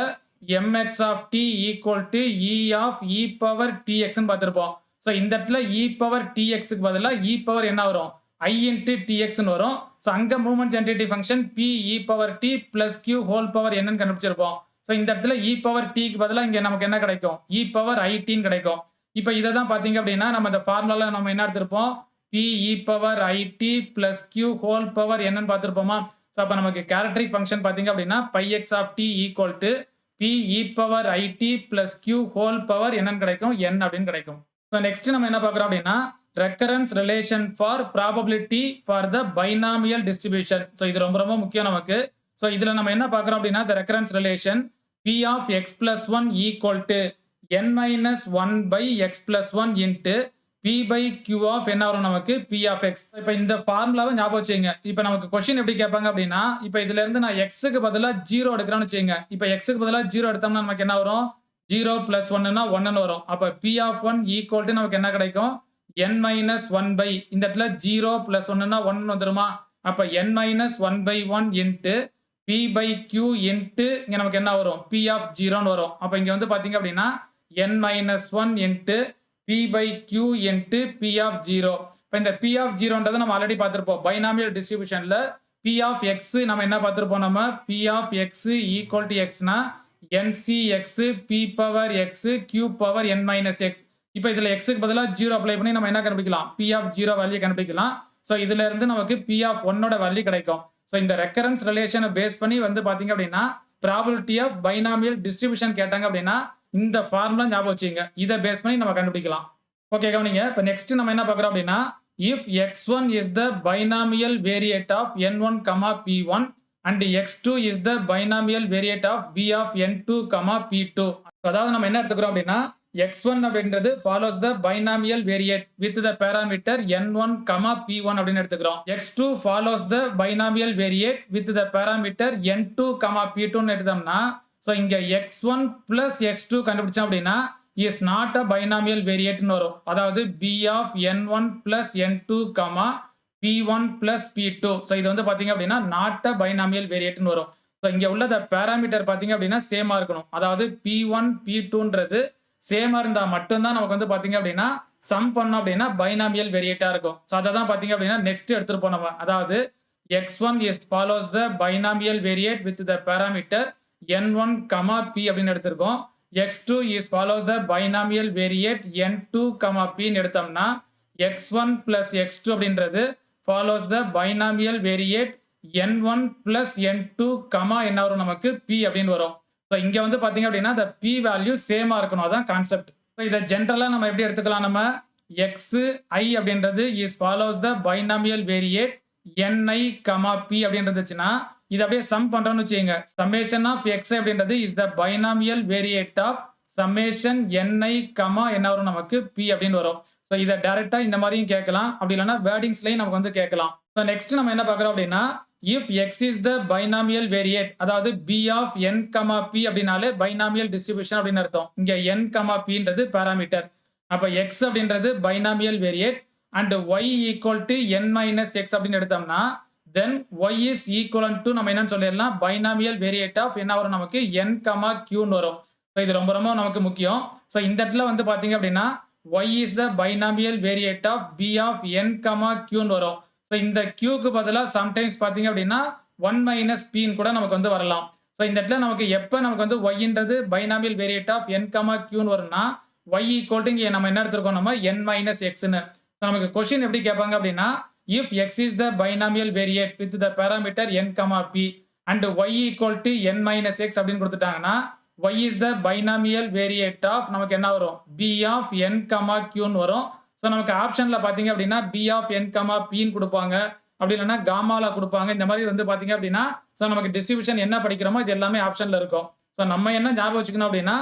mx of t equal to e of e power tx ன்னு பார்த்திருப்போம். சோ இந்த இடத்துல e பவர் tx க்கு பதிலா e பவர் என்ன வரும்? I into tx ன்னு வரும். சோ அங்க movement generative function p e power t plus q whole power n ன்னு கண்டுபிடிச்சிருப்போம். சோ இந்த இடத்துல e பவர் t க்கு பதிலா இங்க நமக்கு என்ன கிடைக்கும்? e பவர் I t ன்னு கிடைக்கும். இப்போ இத தான் பாத்தீங்க அப்படின்னா நம்ம இந்த ஃபார்முலால நம்ம என்ன எடுத்திருப்போம்? p e power I t plus q whole power n ன்னு பார்த்திருப்போமா? சோ அப்ப நமக்கு கேரக்டரிஸ்டிக் ஃபங்ஷன் பாத்தீங்க அப்படின்னா pi x of t equal to p e power I t plus q whole power n ன்னு கிடைக்கும். n அப்படின்னு கிடைக்கும். சோ நெக்ஸ்ட் நம்ம என்ன பார்க்கறோம் அப்படின்னா, recurrence relation for probability for the binomial distribution. So இது ரொம்ப ரொம்ப முக்கியம் நமக்கு. சோ இதுல நம்ம என்ன பார்க்கறோம் அப்படின்னா, the recurrence relation p of x plus 1 equal to n minus 1 by x plus 1 into p by q of என்ன வரும் நமக்கு? p of x. இப்ப இந்த ஃபார்முலாவை ஞாபகம் வச்சுங்க. இப்ப நமக்கு क्वेश्चन எப்படி கேட்பாங்க அப்படின்னா, இப்ப இதுல இருந்து நான் x க்கு பதிலா 0 எடுக்கறேன்னு வச்சுங்க. இப்ப x க்கு பதிலா 0 எடுத்தோம்னா நமக்கு என்ன வரும்? 0 plus 1 னா 1 ன்னு வரும். அப்ப p of 1 equal to நமக்கு என்ன கிடைக்கும்? n minus 1 by இந்த இடத்துல 0 plus 1 னா 1 ன்னு வந்துருமா? அப்ப n minus 1 by 1 into p by q into இங்க நமக்கு என்ன வரும்? p of 0 ன்னு வரும். அப்ப இங்க வந்து பாத்தீங்க அப்படின்னா n minus 1 into p by q into p of 0. இப்ப இந்த p of 0ன்றதை நம்ம ஆல்ரெடி பார்த்திருப்போம். பைனாமியல் டிஸ்ட்ரிபியூஷன்ல p of x நம்ம என்ன பார்த்திருப்போம் நம்ம? p of x equal to x னா NCX p power x q power n minus x. இப்போ இதுல x க்கு பதிலா 0 அப்ளை பண்ணி நம்ம என்ன கண்டுபிடிக்கலாம்? p of 0 வேல்யூ கண்டுபிடிக்கலாம். சோ இதுல இருந்து நமக்கு p of 1 ஓட வேல்யூ கிடைக்கும். சோ இந்த ரெக்கரன்ஸ் ரிலேஷனை பேஸ் பண்ணி வந்து பாத்தீங்க அப்படின்னா ப்ராபபிலிட்டி ஆஃப் பைனாமியல் டிஸ்ட்ரிபியூஷன் கேட்டாங்க அப்படின்னா இந்த ஃபார்முலா ஞாபகம் வச்சுங்க. இத பேஸ் பண்ணி நம்ம கண்டுபிடிக்கலாம். ஓகே கவனிங்க. இப்போ நெக்ஸ்ட் நம்ம என்ன பார்க்கறோம் அப்படின்னா, if x1 is the binomial variate of n1, p1 and x2 is the binomial variate of b of n2, p2. அதாவது நம்ம என்ன எடுத்துக்கிறோம் அப்படின்னா x1 அப்படின்றது follows the binomial variate with the parameter n1, p1 அப்படின்னு எடுத்துக்கிறோம். x2 follows the binomial variate with the parameter n2, p2 ன்னு எடுத்தோம்னா சோ இங்க x1 plus x2 கண்டுபிடிச்சோம் அப்படின்னா is not a binomial variate ன்னு வரும். அதாவது b of n1 plus n2, p1 plus p2. So இது வந்து பாத்தீங்க அப்படின்னா not a binomial variate ன்னு வரும். சோ இங்க உள்ள the parameter பாத்தீங்க அப்படின்னா சேமா இருக்கணும். அதாவது p1 p2ன்றது சேமா இருந்தா மட்டும் தான் நமக்கு வந்து பாத்தீங்க அப்படின்னா சம் பண்ணோம் அப்படின்னா பைனாமியல் வேரியேட்டா இருக்கும். சோ அத தான் பாத்தீங்க அப்படின்னா நெக்ஸ்ட் எடுத்துட்டு நம்ம. அதாவது x1 is follows the binomial variate with the parameter n1, p அப்படின்னு எடுத்திருக்கோம். x2 is follows the binomial variate n2, p ன்னு எடுத்தோம்னா x1 plus x2 அப்படின்றது follows the binomial variate n1 plus n2, என்ன வரும் நமக்கு? p அப்படின்னு வரும். சோ இங்க வந்து பாத்தீங்க அப்படின்னா the p வேல்யூ சேமா இருக்கணும். அதான் கான்செப்ட். இத ஜெனரலா நம்ம எப்படி எடுத்துக்கலாம் நம்ம? x I அப்படின்றது is follows the binomial variate ni, p அப்படின்றதுச்சுன்னா இது அப்படியே சம் பண்றோம்னு வச்சுக்கோங்க. சம்மேஷன் ஆஃப் எக்ஸ் அப்படின்றது is the binomial variate of summation ni, என்ன வரும் நமக்கு p அப்படின்னு வரும். ஸோ இதை டைரக்டா இந்த மாதிரியும் கேட்கலாம், அப்படி இல்லைன்னா வேர்டிங்ஸ்லையும் நமக்கு வந்து கேட்கலாம். ஸோ நெக்ஸ்ட் நம்ம என்ன பார்க்குறோம் அப்படின்னா, if X is the binomial வேரியேட், அதாவது b ஆஃப் n, p அப்படின்னாலே பைனாமியல் டிஸ்ட்ரிபியூஷன் அப்படின்னு அர்த்தம். இங்க n, pன்றது பாராமீட்டர். அப்ப x அப்படின்றது binomial வேரியேட் and y equal to n minus X அப்படின்னு எடுத்தோம்னா தென் y இஸ் ஈக்குவல் டு நம்ம என்னன்னு சொல்லிடலாம் பைனாமியல் வேரியேட் ஆஃப் என்ன வரும் நமக்கு n, qன்னு வரும். ஸோ இது ரொம்ப ரொம்ப நமக்கு முக்கியம். ஸோ இந்த இடத்துல வந்து பார்த்தீங்க அப்படின்னா y is the binomial variate of b of n, qன்னு வரும். ஸோ இந்த qக்கு பதிலாக சம்டைம்ஸ் பார்த்தீங்க அப்படின்னா 1 மைனஸ் pன்னு கூட நமக்கு வந்து வரலாம். ஸோ இந்த இடத்துல நமக்கு எப்போ நமக்கு வந்து yன்றது பைனாமியல் வேரியேட் ஆஃப் n, qன்னு வரும்னா y ஈக்குவல் டு இங்கே நம்ம என்ன எடுத்திருக்கோம், நம்ம n மைனஸ் எக்ஸ்ன்னு. நமக்கு கொஸ்டின் எப்படி கேட்பாங்க அப்படின்னா, if x is the binomial variate with the parameter n, p and y equal to n minus x அப்படின்னு கொடுத்துட்டாங்கன்னா y is the binomial variate of நமக்கு என்ன வரும் b of n, qன்னு வரும். ஸோ நமக்கு ஆப்ஷன்ல பார்த்தீங்க அப்படின்னா b of n, pன்னு கொடுப்பாங்க, அப்படி இல்லைன்னா காமால கொடுப்பாங்க. இந்த மாதிரி வந்து பார்த்தீங்க அப்படின்னா ஸோ நமக்கு டிஸ்ட்ரிபியூஷன் என்ன படிக்கிறோமோ இது எல்லாமே ஆப்ஷன்ல இருக்கும். ஸோ நம்ம என்ன ஞாபகம் வச்சுக்கணும் அப்படின்னா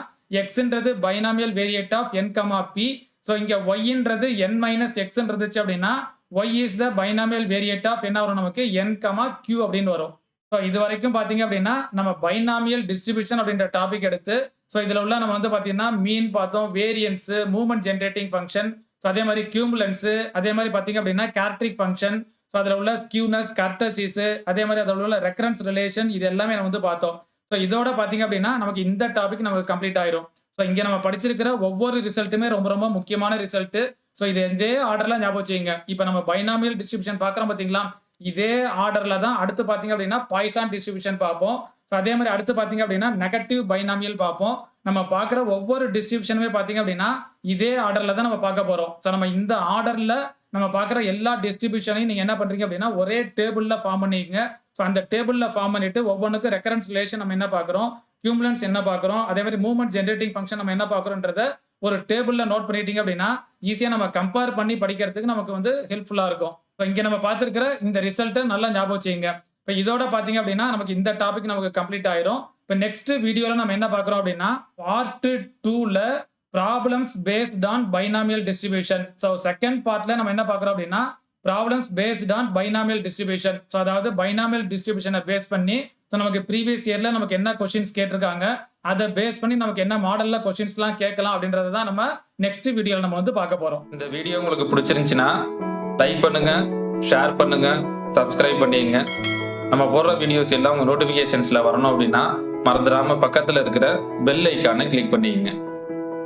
xன்றது binomial variate of n, p. So இங்க yன்றது n மைனஸ் எக்ஸ்ன்னு இருந்துச்சு அப்படின்னா y is the binomial variate of என்ன வரும் நமக்கு n, q அப்படின்னு வரும். ஸோ இது வரைக்கும் பார்த்தீங்க அப்படின்னா நம்ம பைனாமியல் டிஸ்ட்ரிபியூஷன் அப்படின்ற டாபிக் எடுத்து ஸோ இதில் உள்ள நம்ம வந்து பார்த்தீங்கன்னா மீன் பார்த்தோம், variance, movement generating function, so அதே மாதிரி கியூமுலன்ஸ், அதே மாதிரி பார்த்தீங்க அப்படின்னா கேரக்டரிக் ஃபங்க்ஷன், ஸோ அதில் உள்ள ஸ்கியூனஸ், கர்டசிஸ், அதே மாதிரி அதில் உள்ள ரெக்கரன்ஸ் ரிலேஷன், இது எல்லாமே நம்ம வந்து பார்த்தோம். ஸோ இதோட பார்த்தீங்க அப்படின்னா நமக்கு இந்த டாபிக் நமக்கு கம்ப்ளீட் ஆயிரும். ஸோ இங்கே நம்ம படிச்சிருக்கிற ஒவ்வொரு ரிசல்ட்டுமே ரொம்ப ரொம்ப முக்கியமான ரிசல்ட். ஸோ இது இதே ஆர்டர்ல ஞாபகம் வச்சுங்க. இப்போ நம்ம பைனாமியல் டிஸ்ட்ரிபியூஷன் பார்க்குறோம் பார்த்தீங்களா, இதே ஆர்டர்ல தான் அடுத்து பார்த்தீங்க அப்படின்னா பாய்சான் டிஸ்ட்ரிபியூஷன் பார்ப்போம். ஸோ அதே மாதிரி அடுத்து பார்த்தீங்க அப்படின்னா நெகட்டிவ் பைனாமியல் பார்ப்போம். நம்ம பார்க்குற ஒவ்வொரு டிஸ்ட்ரிபியூஷனுமே பார்த்தீங்க அப்படின்னா இதே ஆர்டர்ல தான் நம்ம பார்க்க போறோம். ஸோ நம்ம இந்த ஆர்டர்ல நம்ம பார்க்குற எல்லா டிஸ்ட்ரிபியூஷனையும் நீங்க என்ன பண்றீங்க அப்படின்னா ஒரே டேபிள்ல ஃபார்ம் பண்ணிக்கங்க. ஸோ அந்த டேபிள்ல ஃபார்ம் பண்ணிட்டு ஒவ்வொன்றுக்கும் ரெக்கரன்ஸ் ரிலேஷன் நம்ம என்ன பார்க்குறோம், கியூமுலன்ஸ் என்ன பார்க்குறோம், அதே மாதிரி மூவ்மெண்ட் ஜென்ரேட்டிங் ஃபங்க்ஷன் நம்ம என்ன பார்க்குறோன்றத ஒரு டேபிள்ல நோட் பண்ணிட்டீங்க அப்படின்னா ஈஸியா நம்ம கம்பேர் பண்ணி படிக்கிறதுக்கு நமக்கு வந்து ஹெல்ப்ஃபுல்லா இருக்கும். ஸோ இங்க நம்ம பார்த்துருக்கிற இந்த ரிசல்ட்டை நல்லா ஞாபகம் வச்சுங்க. இப்போ இதோட பார்த்தீங்க அப்படின்னா நமக்கு இந்த டாபிக் நமக்கு கம்ப்ளீட் ஆயிரும். இப்போ நெக்ஸ்ட் வீடியோல நம்ம என்ன பார்க்குறோம் அப்படின்னா பார்ட் 2ல problems based on binomial distribution. So second பார்ட்ல நம்ம என்ன பார்க்குறோம் அப்படின்னா problems based on binomial distribution. So அதாவது பைனாமியல் டிஸ்ட்ரிபியூஷனை பேஸ் பண்ணி ஸோ நமக்கு ப்ரீவியஸ் இயர்ல நமக்கு என்ன கொஸ்டின்ஸ் கேட்டிருக்காங்க, அதை பேஸ் பண்ணி நமக்கு என்ன மாடல்ல கொஸ்டின்ஸ்லாம் கேட்கலாம் அப்படின்றத தான் நம்ம நெக்ஸ்ட் வீடியோல நம்ம வந்து பார்க்க போறோம். இந்த வீடியோ உங்களுக்கு பிடிச்சிருந்துச்சுன்னா லைக் பண்ணுங்க, ஷேர் பண்ணுங்க, சப்ஸ்கிரைப் பண்ணிடுங்க. நம்ம போடுற வீடியோஸ் எல்லாம் உங்க நோட்டிஃபிகேஷன்ஸ்ல வரணும் அப்படின்னா மறந்துடாம பக்கத்துல இருக்கிற பெல் ஐக்கானை கிளிக் பண்ணிக்கங்க.